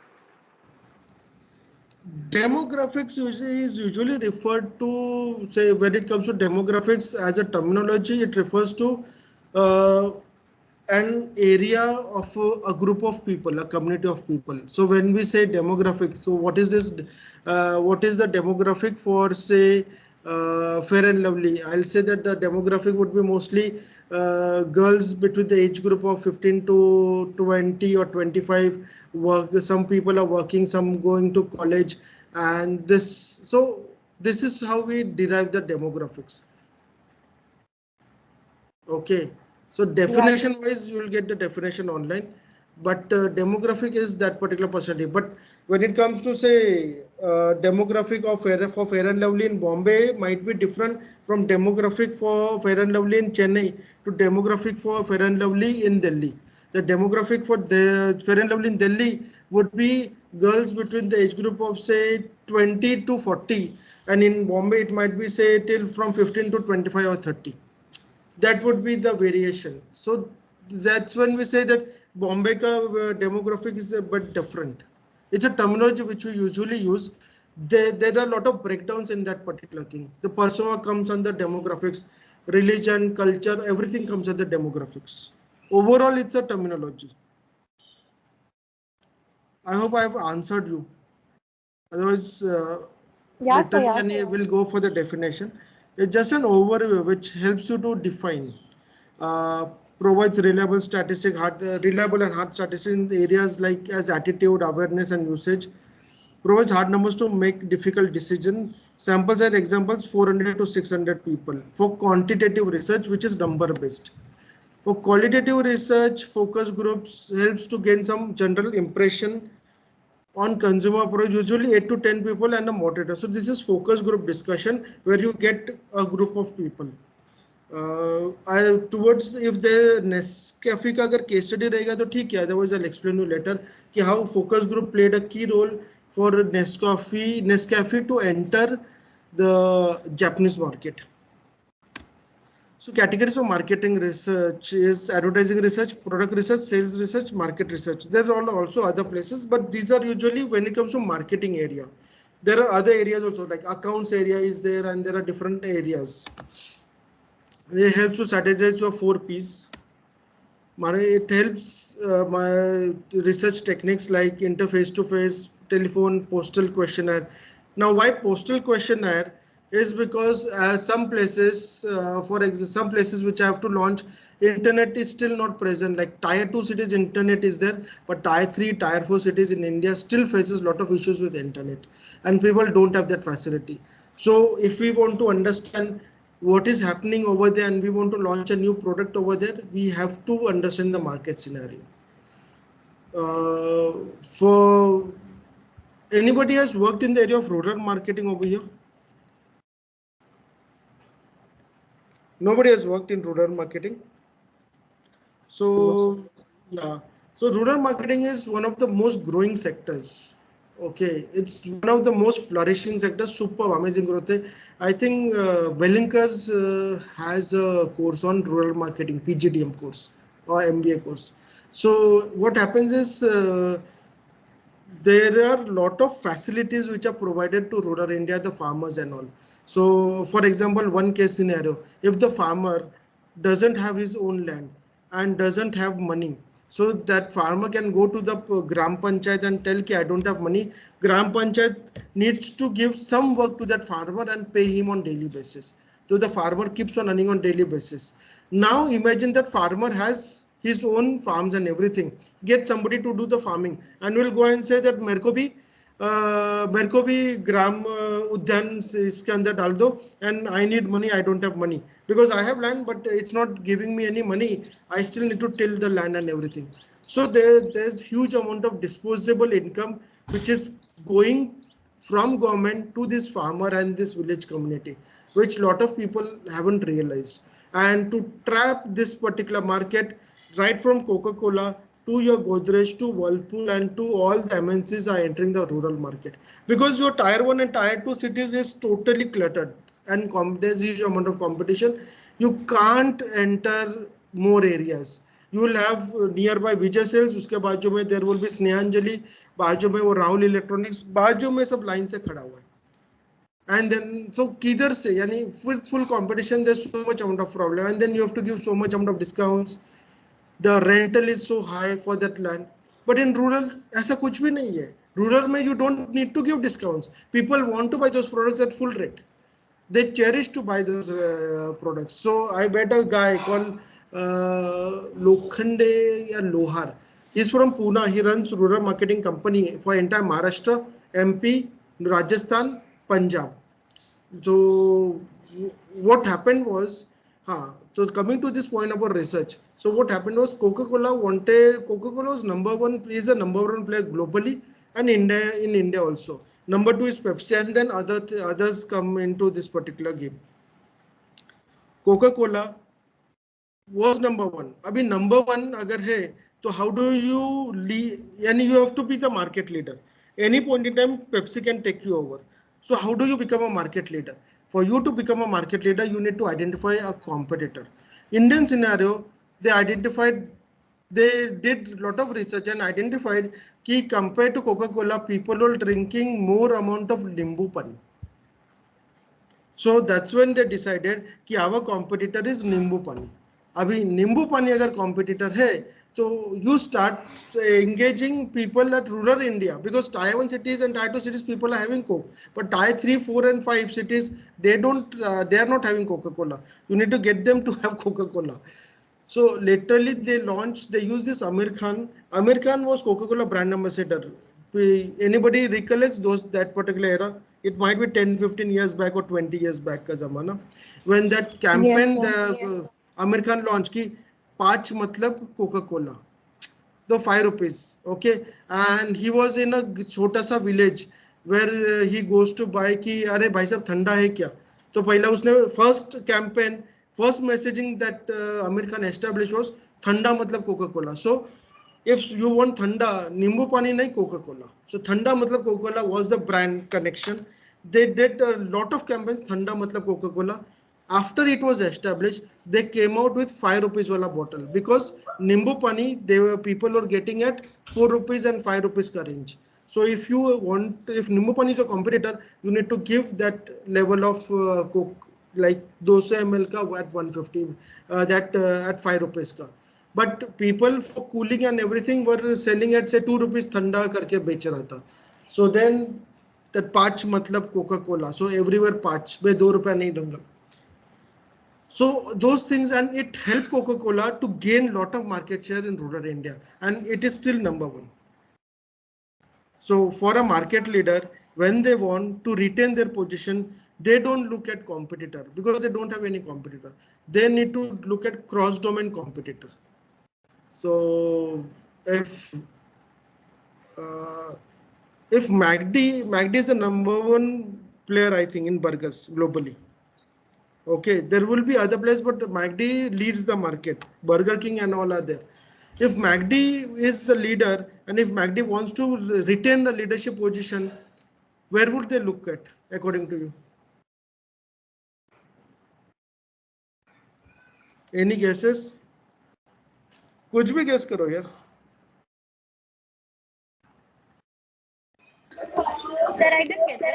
Demographics is usually referred to, say, when it comes to demographics as a terminology, it refers to uh, an area of a group of people, a community of people. So when we say demographic, so what is this? What is the demographic for, say, Fair and Lovely? I'll say that the demographic would be mostly girls between the age group of 15 to 20 or 25. Some people are working, some going to college, and this. So This is how we derive the demographics. Okay, so definition wise, you will get the definition online, but demographic is that particular percentage. But when it comes to say demographic of for Fair and Lovely in Bombay might be different from demographic for Fair and Lovely in Chennai to demographic for Fair and Lovely in Delhi. The demographic for the Fair and Lovely in Delhi would be girls between the age group of say 20 to 40, and in Bombay it might be say till from 15 to 25 or 30. That would be the variation. So that's when we say that Bombay ka demographic is a bit different. It's a terminology which we usually use. There are a lot of breakdowns in that particular thing. The persona comes under demographics, religion, culture, everything comes under demographics. Overall, it's a terminology. I hope I have answered you. Otherwise, Yeah, sir, yeah, literally, sir. we'll go for the definition. It's just an overview which helps you to define. Uh, Provides reliable and hard statistics in areas like as attitude, awareness, and usage. Provides hard numbers to make difficult decisions. Samples and examples 400 to 600 people. For quantitative research, which is number based. For qualitative research, focus groups helps to gain some general impression on consumer approach, usually 8 to 10 people and a moderator. So this is focus group discussion where you get a group of people. Towards if the Nescafe का अगर case study रहेगा तो ठीक है, otherwise I'll explain you later कि how focus group played a key role for Nescafe to enter the Japanese market. So categories of marketing research is advertising research, product research, sales research, market research. There are also other places, but these are usually when it comes to marketing area. There are other areas also like accounts area is there, and there are different areas. It helps to strategize your 4 P's. It helps my research techniques like interface to face, telephone, postal questionnaire. Now, why postal questionnaire is because some places, some places which I have to launch, internet is still not present. Like tier 2 cities, internet is there, but tier 3, tier 4 cities in India still faces a lot of issues with internet, and people don't have that facility. So, if we want to understand what is happening over there and we want to launch a new product over there, we have to understand the market scenario. For anybody has worked in the area of rural marketing over here? Nobody has worked in rural marketing. So yeah, so rural marketing is one of the most growing sectors. Okay, it's one of the most flourishing sectors. Super amazing growth. I think Wellinkers has a course on rural marketing, PGDM course or MBA course. So what happens is there are a lot of facilities which are provided to rural India, the farmers and all. So for example, one case scenario, if the farmer doesn't have his own land and doesn't have money, so that farmer can go to the Gram Panchayat and tell ki I don't have money. Gram Panchayat needs to give some work to that farmer and pay him on daily basis. So the farmer keeps on earning on daily basis. Now imagine that farmer has his own farms and everything. Get somebody to do the farming and will go and say that मेरे को भी ग्राम उद्यान इसके अंदर डाल दो and I need money, I don't have money because I have land but it's not giving me any money. I still need to till the land and everything. So there's huge amount of disposable income which is going from government to this farmer and this village community, which lot of people haven't realized. And to trap this particular market, right from Coca-Cola to your Godrej to Whirlpool and to all the MNCs are entering the rural market because your tier 1 and tier 2 cities is totally cluttered and there's huge amount of competition. You can't enter more areas. You will have nearby Vijay Sales, उसके बाजू में there will be Snehanjali, बाजू में वो Rahul Electronics, बाजू में सब line से खड़ा हुआ है. And then so किधर से यानी full competition, there's so much amount of problem and then you have to give so much amount of discounts. The rental is so high for that land. But in rural ऐसा कुछ भी नहीं है. Rural में you don't need to give discounts. People want to buy those products at full rate. They cherish to buy those products. So I met a guy called Lokhande or Lohar. He's from Pune. He runs rural marketing company for entire Maharashtra, MP, Rajasthan, Punjab. So what happened was, so coming to this point about research. So what happened was Coca-Cola was number one, is a number one player globally and in India also. Number two is Pepsi, and then others come into this particular game. Coca-Cola was number one. अभी number one अगर है तो how do you यानी you have to be the market leader. Any point in time Pepsi can take you over. So how do you become a market leader? For you to become a market leader, you need to identify a competitor. Indian scenario, they did a lot of research and identified कि compared to Coca-Cola, people were drinking more amount of limbu pani. So that's when they decided कि our competitor is नींबू पानी. अभी नींबू पानी अगर competitor है तो you start engaging people at rural India, because tier 1 cities and tier 2 cities people are having Coke, but tier 3, 4 and 5 cities they are not having Coca-Cola. You need to get them to have Coca-Cola. So literally they use this Amir Khan. Amir Khan was Coca-Cola brand ambassador. Anybody recollects that particular era? It might be 10, 15 years back or 20 years back ka zamana. When that Yes, campaign, sir. Amir Khan launched ki, "Paach matlab Coca-Cola." The 5 rupees, okay, and he was in a छोटा सा village where he goes to buy कि अरे भाई साहब ठंडा है क्या, तो पहला उसने first messaging that Amir Khan established was ठंडा मतलब Coca-Cola. So if you want ठंडा, नींबू पानी नहीं, Coca-Cola. So ठंडा मतलब Coca-Cola was the brand connection. They did a lot of campaigns, ठंडा मतलब Coca-Cola. After it was established, they came out with 5 rupees wala bottle, because nimbu pani people were getting at 4 rupees and 5 rupees ka range. So if nimbu pani is a competitor, you need to give that level of Coke, like 200 ml ka at 150, at 5 rupees ka. But people for cooling and everything were selling at say 2 rupees thanda karke bech raha tha. So then that पाँच मतलब Coca Cola, so everywhere पाँच, मैं 2 रुपया नहीं दूंगा. So those things, and it helped Coca-Cola to gain a lot of market share in rural India, and it is still number one. So for a market leader, when they want to retain their position, they don't look at competitor, because they don't have any competitor. They need to look at cross-domain competitor. So uh, if MACD is the number one player, I think, in burgers globally. Okay, there will be other players, but MACD leads the market. Burger King and all are there. If MACD is the leader, and if MACD wants to retain the leadership position, where would they look at, according to you? Any guesses? कुछ भी guess करो यार. Sir, I didn't get the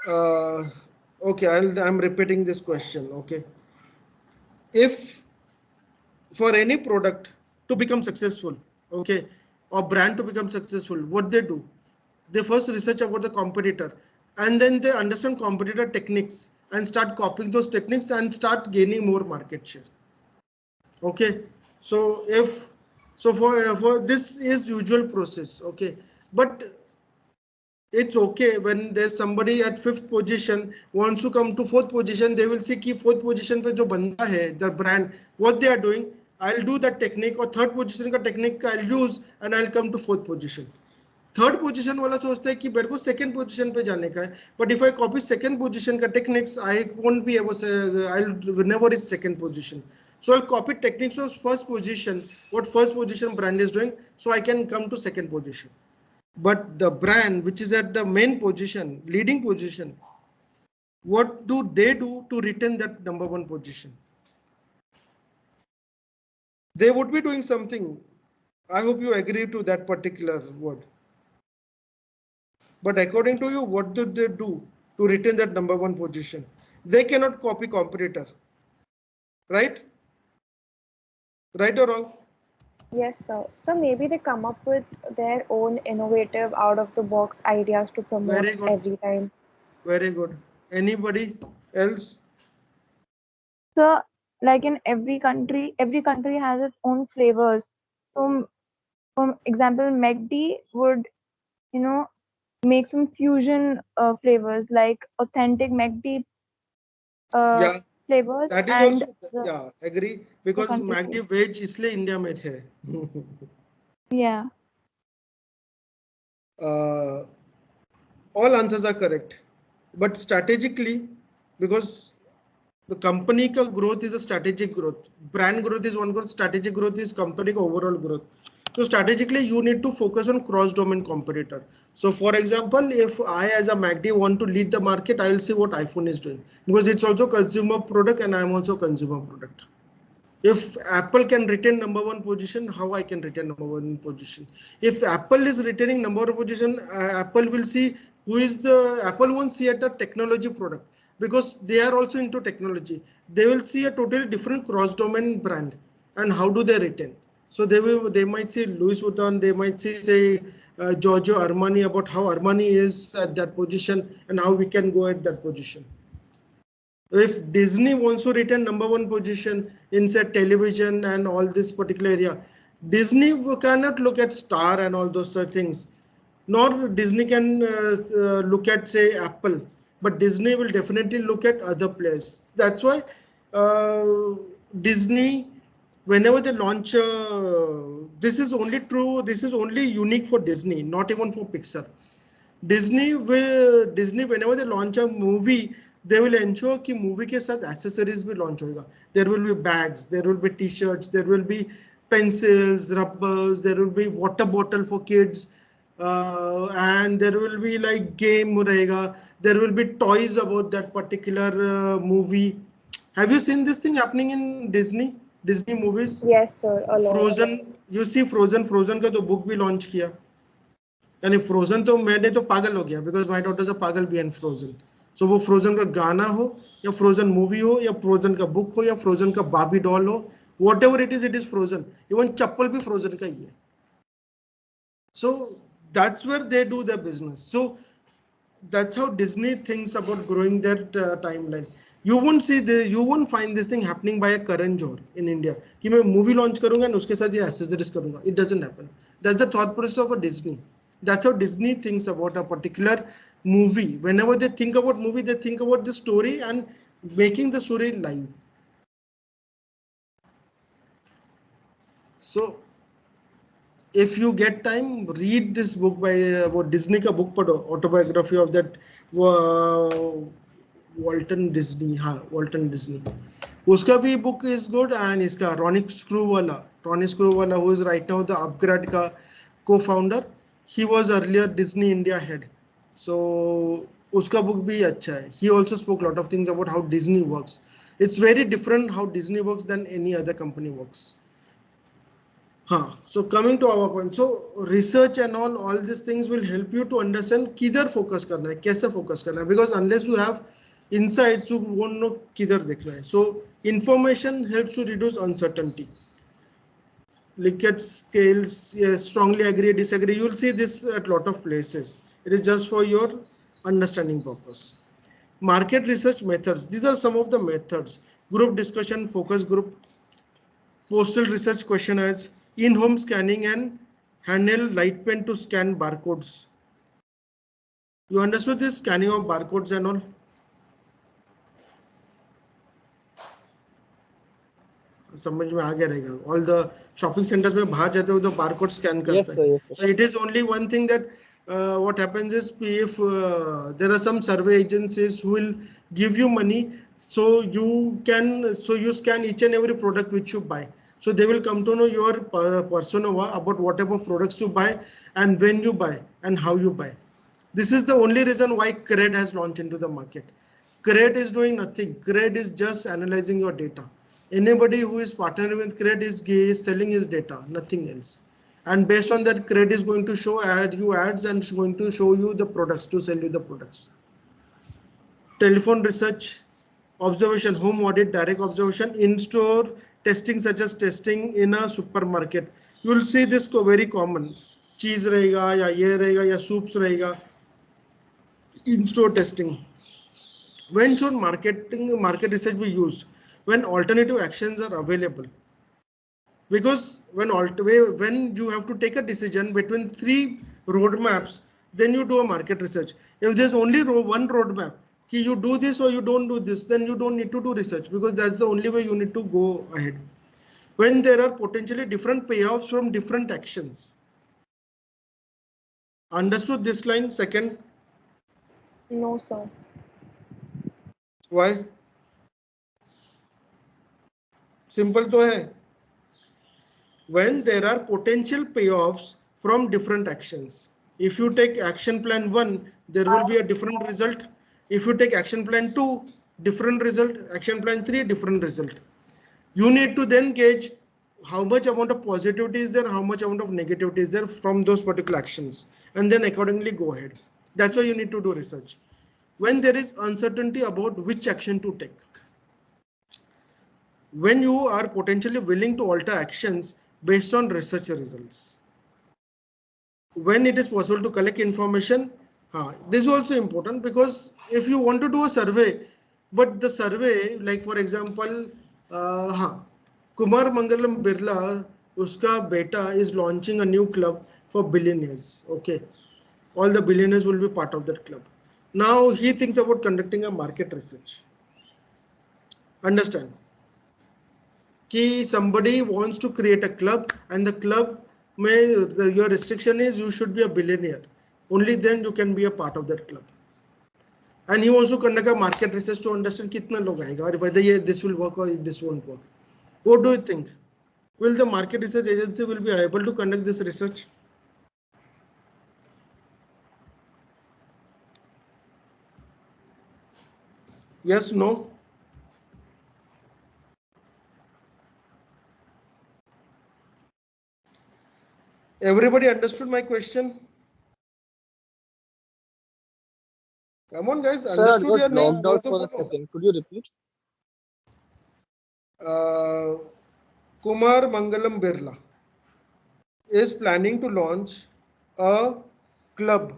question. Okay, I'm repeating this question. Okay, if for any product to become successful, okay, or brand to become successful, what they do? They first research about the competitor, and then they understand competitor techniques and start copying those techniques and start gaining more market share. Okay, so for this is usual process. Okay, but it's okay when there's somebody at 5th position wants to come to 4th position, they will see कि 4th position पे जो बंदा है, the brand, what they are doing, I'll do that technique, or 3rd position का technique I'll use and I'll come to 4th position. 3rd position वाला सोचता है कि मेरे को 2nd position पे जाने का है, but if I copy 2nd position का techniques, I won't be able to, I'll never reach 2nd position. So I'll copy techniques of 1st position, what 1st position brand is doing, so I can come to 2nd position. But the brand which is at the main position, leading position, what do they do to retain that number one position? They would be doing something. I hope you agree to that particular word. But according to you, what do they do to retain that number one position? They cannot copy competitor, right? Right or wrong? Yes, sir. So maybe they come up with their own innovative, out of the box ideas to promote Very good. every time. Very good. Anybody else? So, like in every country has its own flavors. So, for example, McD would, you know, make some fusion flavors like authentic McD Yeah, flavors that is and also, the, yeah, agree, the because country McD food. Veg इसलिए India में थे. Yeah. uh, all answers are correct, but strategically, because the company ka growth is a strategic growth, brand growth is one growth, strategic growth is company ka overall growth. So strategically you need to focus on cross domain competitor. So for example, if I as a MACD want to lead the market, I will see what iPhone is doing, because it's also consumer product and I am also consumer product. If Apple can retain number one position, how I can retain number one position? If Apple is retaining number one position, Apple will see who is the, Apple won't see at a technology product, because they are also into technology. They will see a totally different cross domain brand, and how do they retain? So they might see Louis Vuitton, they might see say Giorgio Armani, about how Armani is at that position and how we can go at that position. If Disney wants to retain number one position in say television and all this particular area, Disney cannot look at Star and all those sort of things, nor Disney can look at say Apple, but Disney will definitely look at other players. That's why Disney, whenever they launch, this is only true, this is only unique for Disney, not even for Pixar. Disney whenever they launch a movie, they will ensure कि movie के साथ accessories भी launch होएगा. There will be bags, there will be t-shirts, there will be pencils, rubbers, there will be water bottle for kids, and there will be like game रहेगा. There will be toys about that particular movie. Have you seen this thing happening in Disney movies? Yes, sir, a lot. Frozen, you see Frozen का तो book भी launch किया. यानी frozen तो मैंने तो पागल हो गया, बिकॉज माई डॉटर्स आर पागल बिहाइंड फ्रोजन. सो वो फ्रोजन का गाना हो या फ्रोजन मूवी हो या फ्रोजन का बुक हो या फ्रोजन का बाबी डॉल हो, whatever it is Frozen. Even चप्पल भी फ्रोजन का ही है. So that's where they do the business. So that's how Disney thinks about growing their timeline. You won't find this thing happening by a Karan Johar in India कि मैं movie launch करूंगा और उसके साथ ये accessories करूंगा. It doesn't happen. That's the thought process of a Disney. That's how Disney thinks about a particular movie. Whenever they think about movie, they think about the story and making the story live. So if you get time, read this book by Disney का book पढ़ो, autobiography of that Walton Disney. हाँ, Walton Disney. उसका भी book is good, and इसका Ronnie Screwvala, who is right now the Upgrade का co-founder, he was earlier Disney India head. So उसका book भी अच्छा है. He also spoke a lot of things about how Disney works. It's very different how Disney works than any other company works. So coming to our point, so research and all these things will help you to understand किधर focus करना है, कैसे focus करना है, because unless you have insights, you won't know किधर देखना है. So information helps you reduce uncertainty. Likert scales, yes, strongly agree, disagree. You'll see this at a lot of places. It is just for your understanding purpose. Market research methods. These are some of the methods. Group discussion, focus group, postal research questionnaires, in-home scanning, and handheld light pen to scan barcodes. You understood this scanning of barcodes and all? समझ में आ गया रहेगा. All the shopping centers में बाहर जाते हो तो barcode scan करता है. Yes, sir. So it is only one thing that what happens is if there are some survey agencies who will give you money, so you scan each and every product which you buy. So they will come to know your persona about whatever products you buy and when you buy and how you buy. This is the only reason why CRED has launched into the market. CRED is doing nothing. CRED is just analyzing your data. Anybody who is partnering with CRED is selling his data, nothing else. And based on that, CRED is going to show you ads and is going to show you the products, to sell you the products. Telephone research, observation, home audit, direct observation, in-store testing such as testing in a supermarket. You will see this very common. Cheese रहेगा या ये रहेगा या soups रहेगा. In-store testing. When should market research be used? When alternative actions are available. Because when you have to take a decision between three roadmaps, then you do a market research. If there's only one roadmap, you do this or you don't do this, then you don't need to do research, because that's the only way you need to go ahead. When there are potentially different payoffs from different actions. Understood this line? Second? No, sir. Why? Simple to hai. When there are potential payoffs from different actions. If you take action plan 1, there will be a different result. If you take action plan 2, different result. Action plan 3, different result. You need to then gauge how much amount of positivity is there, how much amount of negativity is there from those particular actions, and then accordingly go ahead. That's why you need to do research. When there is uncertainty about which action to take. When you are potentially willing to alter actions based on research results. When it is possible to collect information, this is also important, because if you want to do a survey, but the survey, like for example, Kumar Mangalam Birla, uska beta is launching a new club for billionaires. Okay, all the billionaires will be part of that club. Now he thinks about conducting a market research. Understand? Somebody wants to create a club, and the club your restriction is you should be a billionaire. Only then you can be a part of that club. And he wants to conduct a market research to understand kitna log aayega, or whether this will work or this won't work. What do you think? Will the market research agency will be able to conduct this research? Yes, no? Everybody understood my question? Come on, guys. Sir, I Understood got your name? logged out for a second. Could you repeat? Kumar Mangalam Birla is planning to launch a club.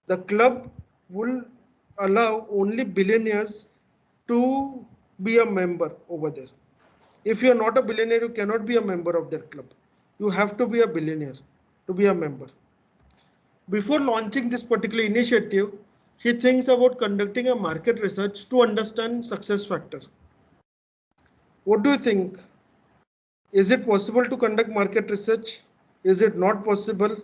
The club will allow only billionaires to be a member over there. If you are not a billionaire, you cannot be a member of that club. You have to be a billionaire to be a member. Before launching this particular initiative, he thinks about conducting a market research to understand success factor. What do you think? Is it possible to conduct market research? Is it not possible?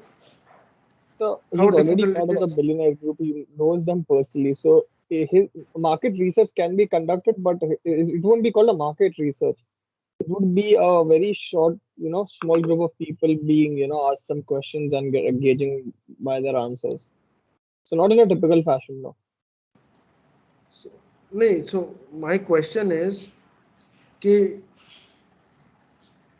So How he's already difficult part it of the is? billionaire group. He knows them personally. So his market research can be conducted, but it won't be called a market research. It would be a very short, small group of people being, asked some questions and engaging by their answers. So not in a typical fashion, no. So my question is, is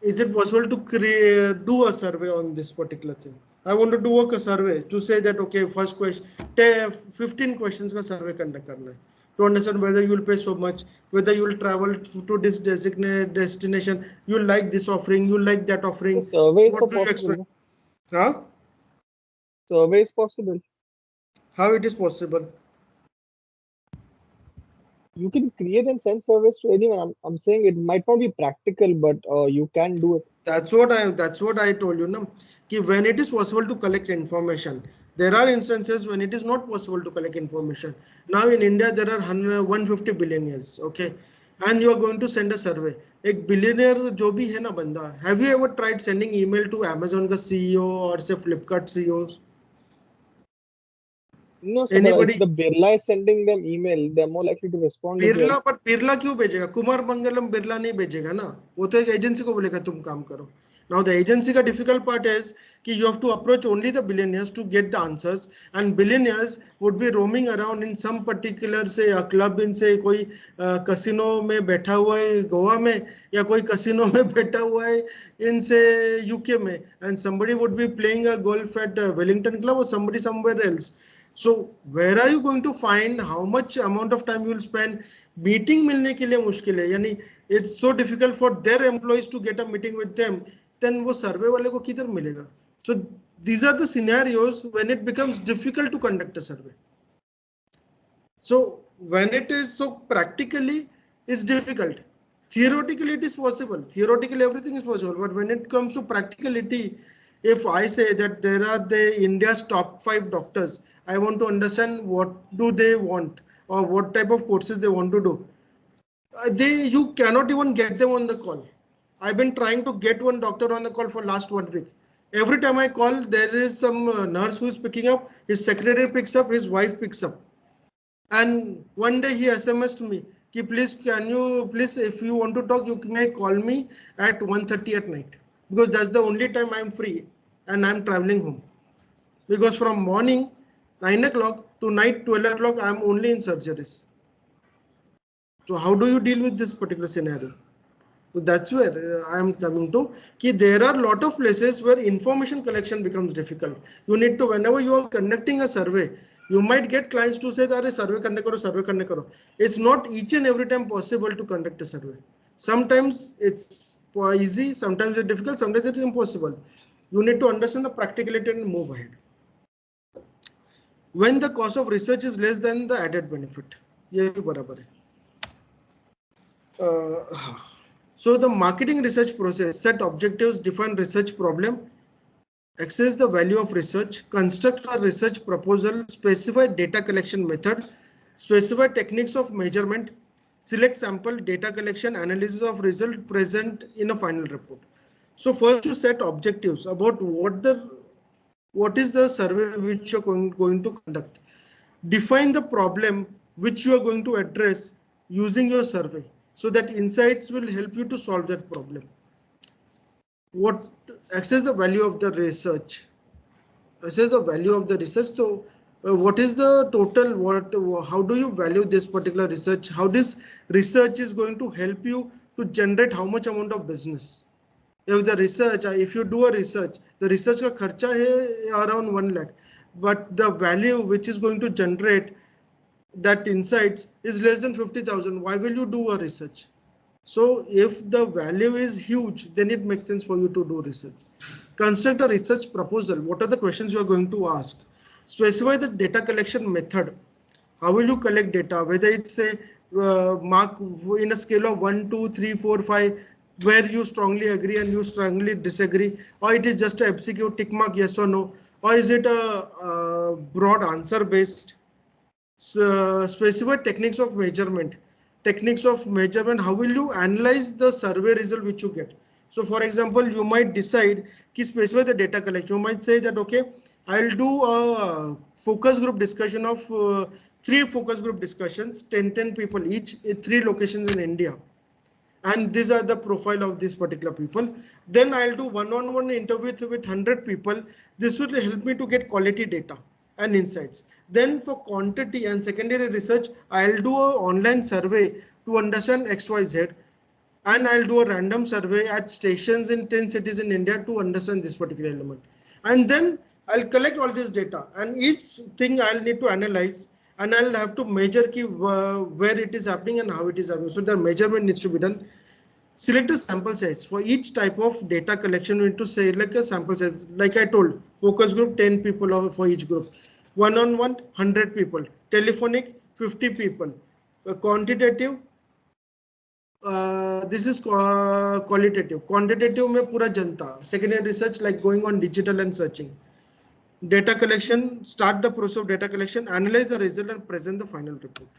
it possible to do a survey on this particular thing? I want to do a survey to say that, okay, first question, 15 questions ka survey conduct karna hai, to understand whether you will pay so much, whether you will travel to this designated destination, you like this offering, you like that offering. The survey is What do you possible, expect? no? Huh? Survey is possible. How it is possible? You can create and send surveys to anyone. I'm saying it might not be practical, but you can do it. That's what I told you, na, ki when it is possible to collect information, there are instances when it is not possible to collect information. Now in India there are 150 billionaires, okay, and you are going to send a survey. एक billionaire जो भी है ना बंदा, have you ever tried sending email to Amazon का CEO or say Flipkart CEOs? No, sir, but if Anybody? the Birla is sending them email, they're more likely to respond as well. पर बिरला क्यों भेजेगा? कुमार मंगलम बिरला नहीं भेजेगा ना, वो तो एक एजेंसी को बोलेगा तुम काम करो. Now the agency का difficult part is कि you have to approach only the billionaires to get the answers, and billionaires would be roaming around in some particular say a club in say कोई casino में बैठा हुआ है गोवा में, या कोई casino में बैठा हुआ है in say UK में, and somebody would be playing a golf at Wellington Club or somebody somewhere else. So where are you going to find how much amount of time you will spend? Meeting मिलने के लिए मुश्किल है, यानी it's so difficult for their employees to get a meeting with them. Then वो सर्वे वाले को किधर मिलेगा? So these are the scenarios when it becomes difficult to conduct a survey. So when it is so practically is difficult. Theoretically it is possible. Theoretically everything is possible, but when it comes to practicality, If I say that there are the India's top 5 doctors, I want to understand what do they want or what type of courses they want to do. You cannot even get them on the call. I've been trying to get one doctor on the call for last 1 week. Every time I call, there is some nurse who is picking up, his secretary picks up, his wife picks up. And one day he SMSed me, Ki, please, can you please, if you want to talk, you may call me at 1:30 at night, because that's the only time I'm free and I'm traveling home. Because from morning 9 o'clock to night 12 o'clock, I'm only in surgeries. So how do you deal with this particular scenario? So that's where I am coming to. Ki there are a lot of places where information collection becomes difficult. You need to, whenever you are conducting a survey, you might get clients to say that survey karne karo, survey karne karo. It's not each and every time possible to conduct a survey. Sometimes it's easy, sometimes it's difficult, sometimes it's impossible. You need to understand the practicality and move ahead. When the cost of research is less than the added benefit. ये भी बराबर है. So the marketing research process: set objectives, define research problem, assess the value of research, construct a research proposal, specify data collection method, specify techniques of measurement, select sample, data collection, analysis of result, present in a final report. So first you set objectives about what is the survey which you're going to conduct. Define the problem which you are going to address using your survey, so that insights will help you to solve that problem. What assess the value of the research? Assess the value of the research. So, what is the total? How do you value this particular research? How this research is going to help you to generate how much amount of business? If the research, if you do a research, the research का खर्चा है around 1 lakh, but the value which is going to generate that insights is less than 50,000. Why will you do a research? So if the value is huge, then it makes sense for you to do research. Construct a research proposal. What are the questions you are going to ask? Specify the data collection method. How will you collect data? Whether it's a mark in a scale of 1, 2, 3, 4, 5, where you strongly agree and you strongly disagree, or it is just a MCQ tick mark yes or no, or is it a broad answer based? Specify techniques of measurement. Techniques of measurement, how will you analyze the survey result which you get? So for example, you might decide to specify the data collection. You might say that, okay, I'll do a focus group discussion of 3 focus group discussions, 10 people each, in 3 locations in India. And these are the profile of these particular people. Then I'll do one-on-one interview with 100 people. This will help me to get quality data and insights. Then for quantity and secondary research, I'll do an online survey to understand XYZ, and I'll do a random survey at stations in 10 cities in India to understand this particular element. And then I'll collect all this data, and each thing I'll need to analyze, and I'll have to measure where it is happening and how it is happening. So the measurement needs to be done. Select a sample size. For each type of data collection, we need to say like a sample size. Like I told, focus group 10 people for each group. One-on-one 100 people. Telephonic 50 people. Quantitative, this is qualitative. Quantitative में पूरा जनता. Secondary research like going on digital and searching. Data collection, start the process of data collection, analyze the result and present the final report.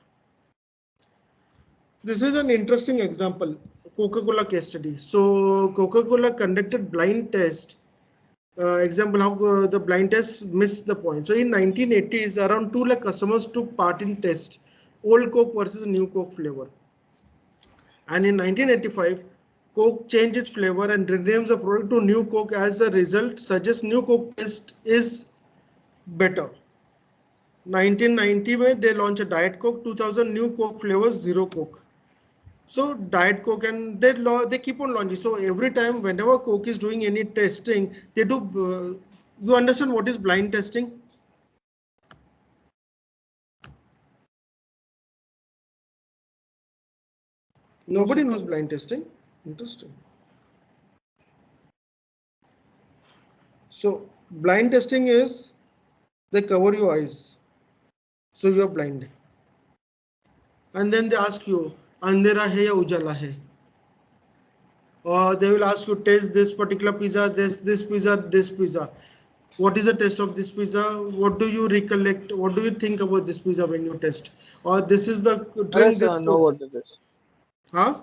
This is an interesting example, Coca-Cola case study. So Coca-Cola conducted blind test. Example how the blind test missed the point. So in 1980s, around 2 lakh customers took part in test, old Coke versus new Coke flavor. And in 1985, Coke changed its flavor and renames the product to New Coke. As a result, suggests New Coke taste is better. 1990 में they launched a Diet Coke. 2000 New Coke flavors, Zero Coke. So Diet Coke, and they keep on launching. So every time, whenever Coke is doing any testing, they do. You understand what is blind testing? Nobody knows blind testing. Interesting. So blind testing is they cover your eyes, so you are blind, and then they ask you, अंधेरा है या उजाला है? Or they will ask you taste this particular pizza, this pizza, this pizza. What is the taste of this pizza? What do you recollect? What do you think about this pizza when you taste? Or this is the drink Yes, this I know Coke. what it is. Huh?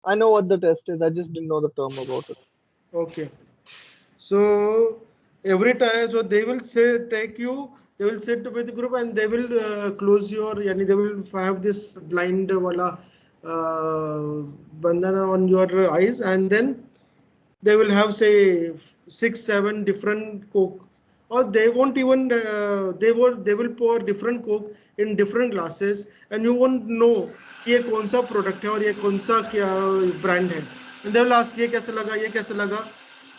I know what the test is. I just didn't know the term about it. Okay. So every time, so they will say take you. They will sit with the group and they will close your. Yani they will have this blind wala bandana on your eyes, and then they will have say 6 7 different coke, or they won't even they will pour different coke in different glasses, and you won't know कि ये कौन सा product है और ये कौन सा क्या ब्रांड है, and they will ask ये कैसे लगा, ये कैसे लगा,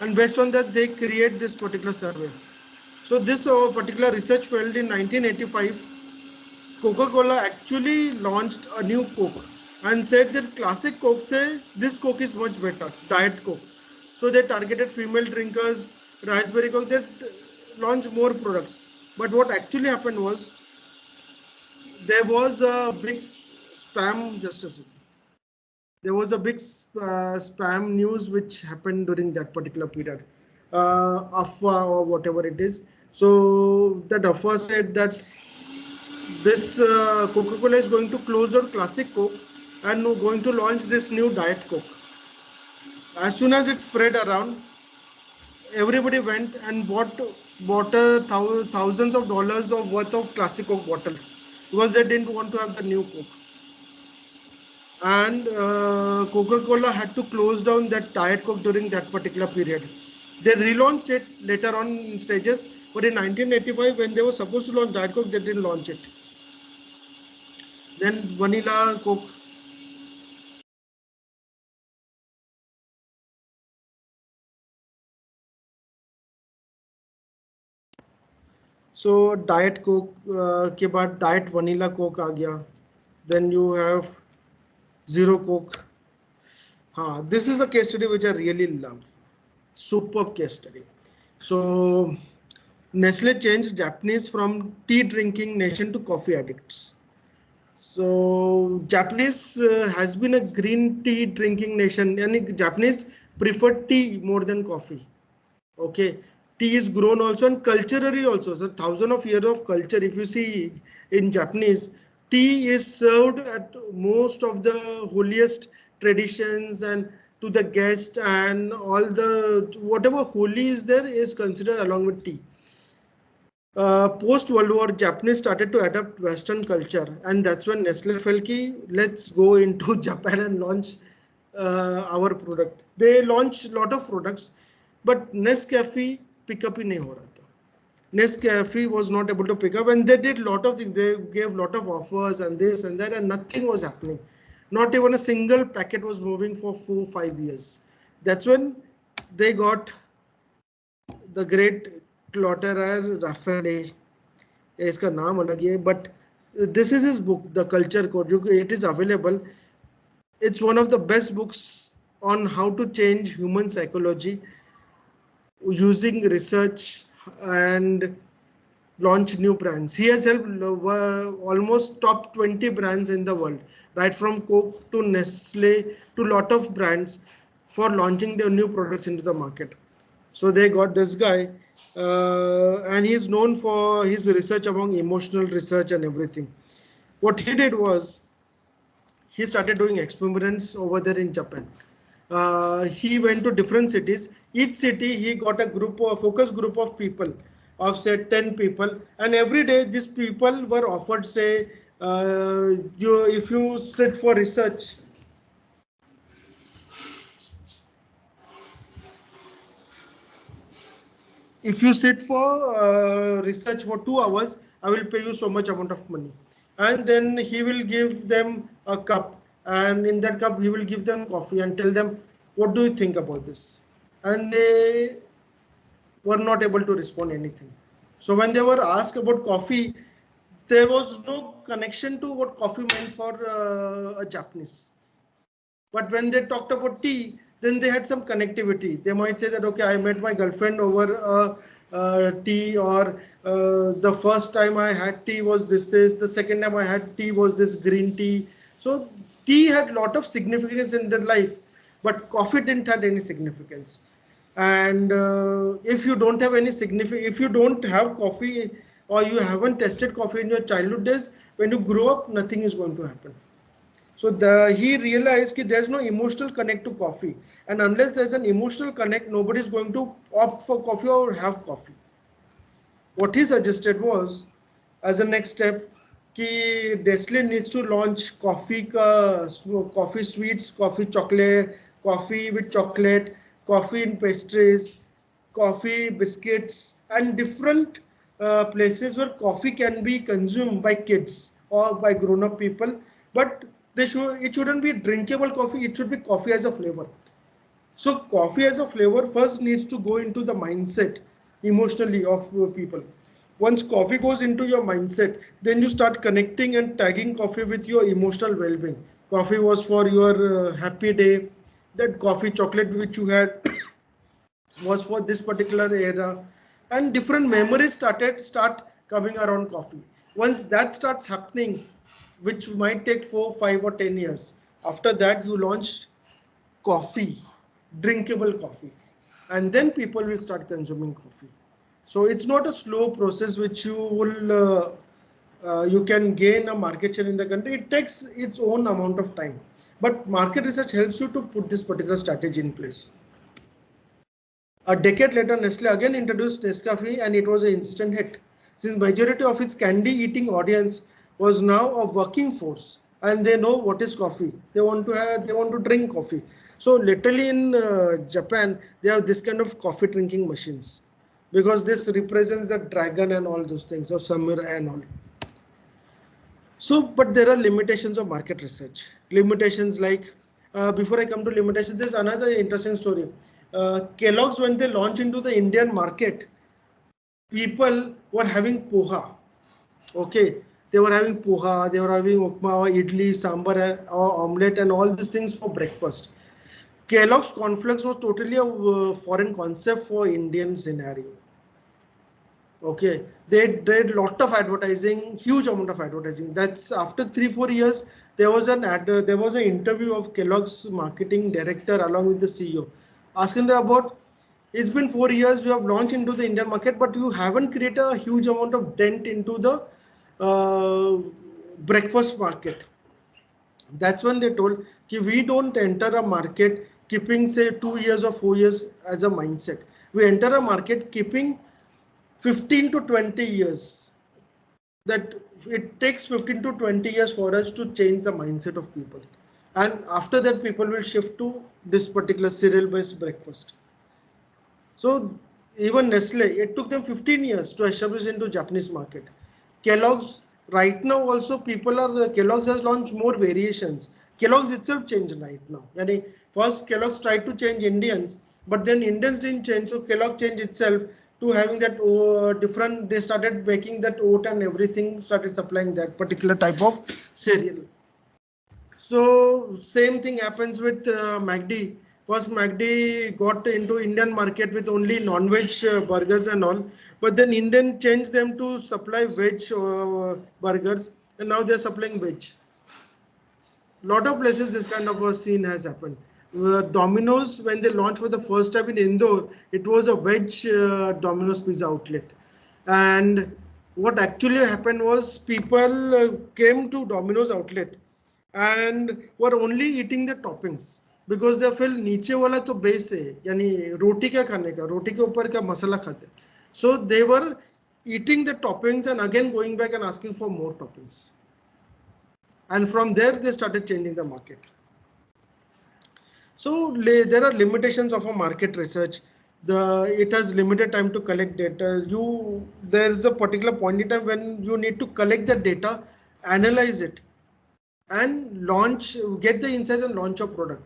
and based on that they create this particular survey. So this particular research failed in 1985. Coca-Cola actually launched a new Coke and said that classic Coke say this Coke is much better, Diet Coke. So they targeted female drinkers, raspberry Coke. They launched more products. But what actually happened was there was a big spam. Just a second. There was a big spam news which happened during that particular period. Afwa or whatever it is. So that Afwa said that this Coca-Cola is going to close down classic Coke and going to launch this new Diet Coke. As soon as it spread around, everybody went and bought thousands of dollars of worth of classic Coke bottles because they didn't want to have the new Coke. And Coca-Cola had to close down that Diet Coke during that particular period. They relaunched it later on in stages, but in 1985, when they were supposed to launch Diet Coke, they didn't launch it. Then vanilla Coke. So Diet Coke के बाद Diet Vanilla Coke आ गया. Then you have Zero Coke. हाँ, this is a case study which I really love. Superb case study. So Nestle changed Japanese from tea drinking nation to coffee addicts. So Japanese has been a green tea drinking nation, and Japanese prefer tea more than coffee. Okay, tea is grown also and culturally also. So thousands of years of culture. If you see in Japanese, tea is served at most of the holiest traditions and to the guest, and all the whatever holy is there is considered along with tea. Post World War, Japanese started to adapt Western culture, and that's when Nestle felt ki let's go into Japan and launch our product. They launched a lot of products, but Nescafe pick up ही नहीं हो रहा था. Nescafe was not able to pick up, and they did lot of things. They gave lot of offers and this and that, and nothing was happening. Not even a single packet was moving for 4 5 years. That's when they got the great Clotaire Rapaille. इसका नाम अलग है, but this is his book, The Culture Code. It is available. It's one of the best books on how to change human psychology using research and launch new brands. He has helped almost top 20 brands in the world, right from Coke to Nestle to lot of brands for launching their new products into the market. So they got this guy, and he is known for his research among emotional research and everything. What he did was he started doing experiments over there in Japan. He went to different cities. Each city he got a group of focus group of people of say 10 people, and every day these people were offered say if you sit for research, if you sit for research for 2 hours, I will pay you so much amount of money. And then he will give them a cup, and in that cup he will give them coffee and tell them, what do you think about this? And they were not able to respond anything. So when they were asked about coffee, there was no connection to what coffee meant for a Japanese. But when they talked about tea, then they had some connectivity. They might say that, okay, I met my girlfriend over tea, or the first time I had tea was this, the second time I had tea was this green tea. So tea had lot of significance in their life. but coffee didn't have any significance. And if you don't have any if you don't have coffee or you haven't tested coffee in your childhood days, when you grow up, nothing is going to happen. So he realized that there's no emotional connect to coffee, and unless there's an emotional connect, nobody is going to opt for coffee or have coffee. What he suggested was, as a next step, कि Nestle needs to launch coffee sweets, coffee chocolate, coffee with chocolate, coffee in pastries, coffee biscuits, and different places where coffee can be consumed by kids or by grown-up people. But it shouldn't be drinkable coffee. It should be coffee as a flavor. So coffee as a flavor first needs to go into the mindset emotionally of people. Once coffee goes into your mindset, then you start connecting and tagging coffee with your emotional well-being. Coffee was for your happy day. That coffee chocolate which you had was for this particular era, and different memories start coming around coffee. Once that starts happening, which might take 4, 5, or 10 years, after that you launch coffee, drinkable coffee, and then people will start consuming coffee. So it's not a slow process which you can gain a market share in the country. It takes its own amount of time, but market research helps you to put this particular strategy in place. A decade later, Nestle again introduced Nescafe, and it was an instant hit. Since majority of its candy eating audience was now a working force, and they know what is coffee. They want to drink coffee. So literally in Japan, they have this kind of coffee drinking machines, because this represents the dragon and all those things, or samurai and all. So, but there are limitations of market research. Limitations like, before I come to limitations, there's another interesting story. Kellogg's, when they launched into the Indian market, people were having poha. Okay, they were having poha, they were having upma, idli, sambar, or omelette, and all these things for breakfast. Kellogg's cornflakes was totally a foreign concept for Indian scenario. Okay, they did lot of advertising, huge amount of advertising. That's after 3-4 years, there was an interview of Kellogg's marketing director along with the CEO, asking them about, it's been 4 years, you have launched into the Indian market, but you haven't created a huge amount of dent into the breakfast market. That's when they told, we don't enter a market keeping say 2 years or 4 years as a mindset. We enter a market keeping 15 to 20 years. That it takes 15 to 20 years for us to change the mindset of people, and after that people will shift to this particular cereal based breakfast. So even Nestle, it took them 15 years to establish into Japanese market. Kellogg's, right now also people are, Kellogg's has launched more variations. Kellogg's itself changed right now. First Kellogg's tried to change Indians, but then Indians didn't change, so Kellogg changed itself to having that different, they started making that oat and everything, started supplying that particular type of cereal. So same thing happens with McD. First McD got into Indian market with only non-veg burgers and all, but then Indian changed them to supply veg burgers, and now they're supplying veg. Lot of places this kind of a scene has happened. Domino's, when they launched for the first time in Indore, it was a veg Domino's pizza outlet. And what actually happened was people came to Domino's outlet and were only eating the toppings, because they felt नीचे वाला तो base है, यानी रोटी क्या खाने का, रोटी के ऊपर क्या मसाला खाते. So they were eating the toppings and again going back and asking for more toppings. And from there they started changing the market. So there are limitations of a market research. It has limited time to collect data. There is a particular point in time when you need to collect the data, analyze it, and get the insights and launch a product.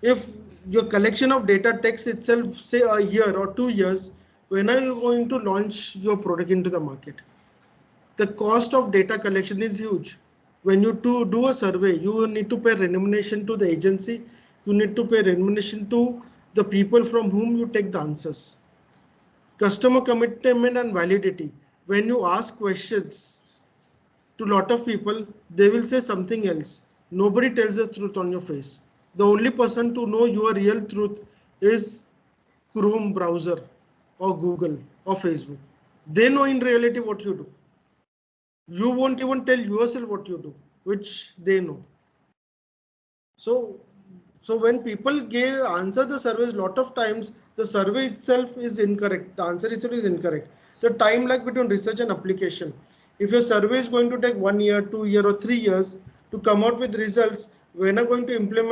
If your collection of data takes itself say a year or 2 years, when are you going to launch your product into the market? The cost of data collection is huge. When you do a survey, you need to pay remuneration to the agency. You need to pay remuneration to the people from whom you take the answers. Customer commitment and validity. When you ask questions to a lot of people, they will say something else. Nobody tells the truth on your face. The only person to know your real truth is Chrome browser or Google or Facebook. They know in reality what you do. You won't even tell yourself what you do, which they know. So, so when people answer the surveys, lot of times the survey itself is incorrect. The answer itself is incorrect. The time lag between research and application. If your survey is going to take 1 year, 2 year, or 3 years to come out with results, when are going to implement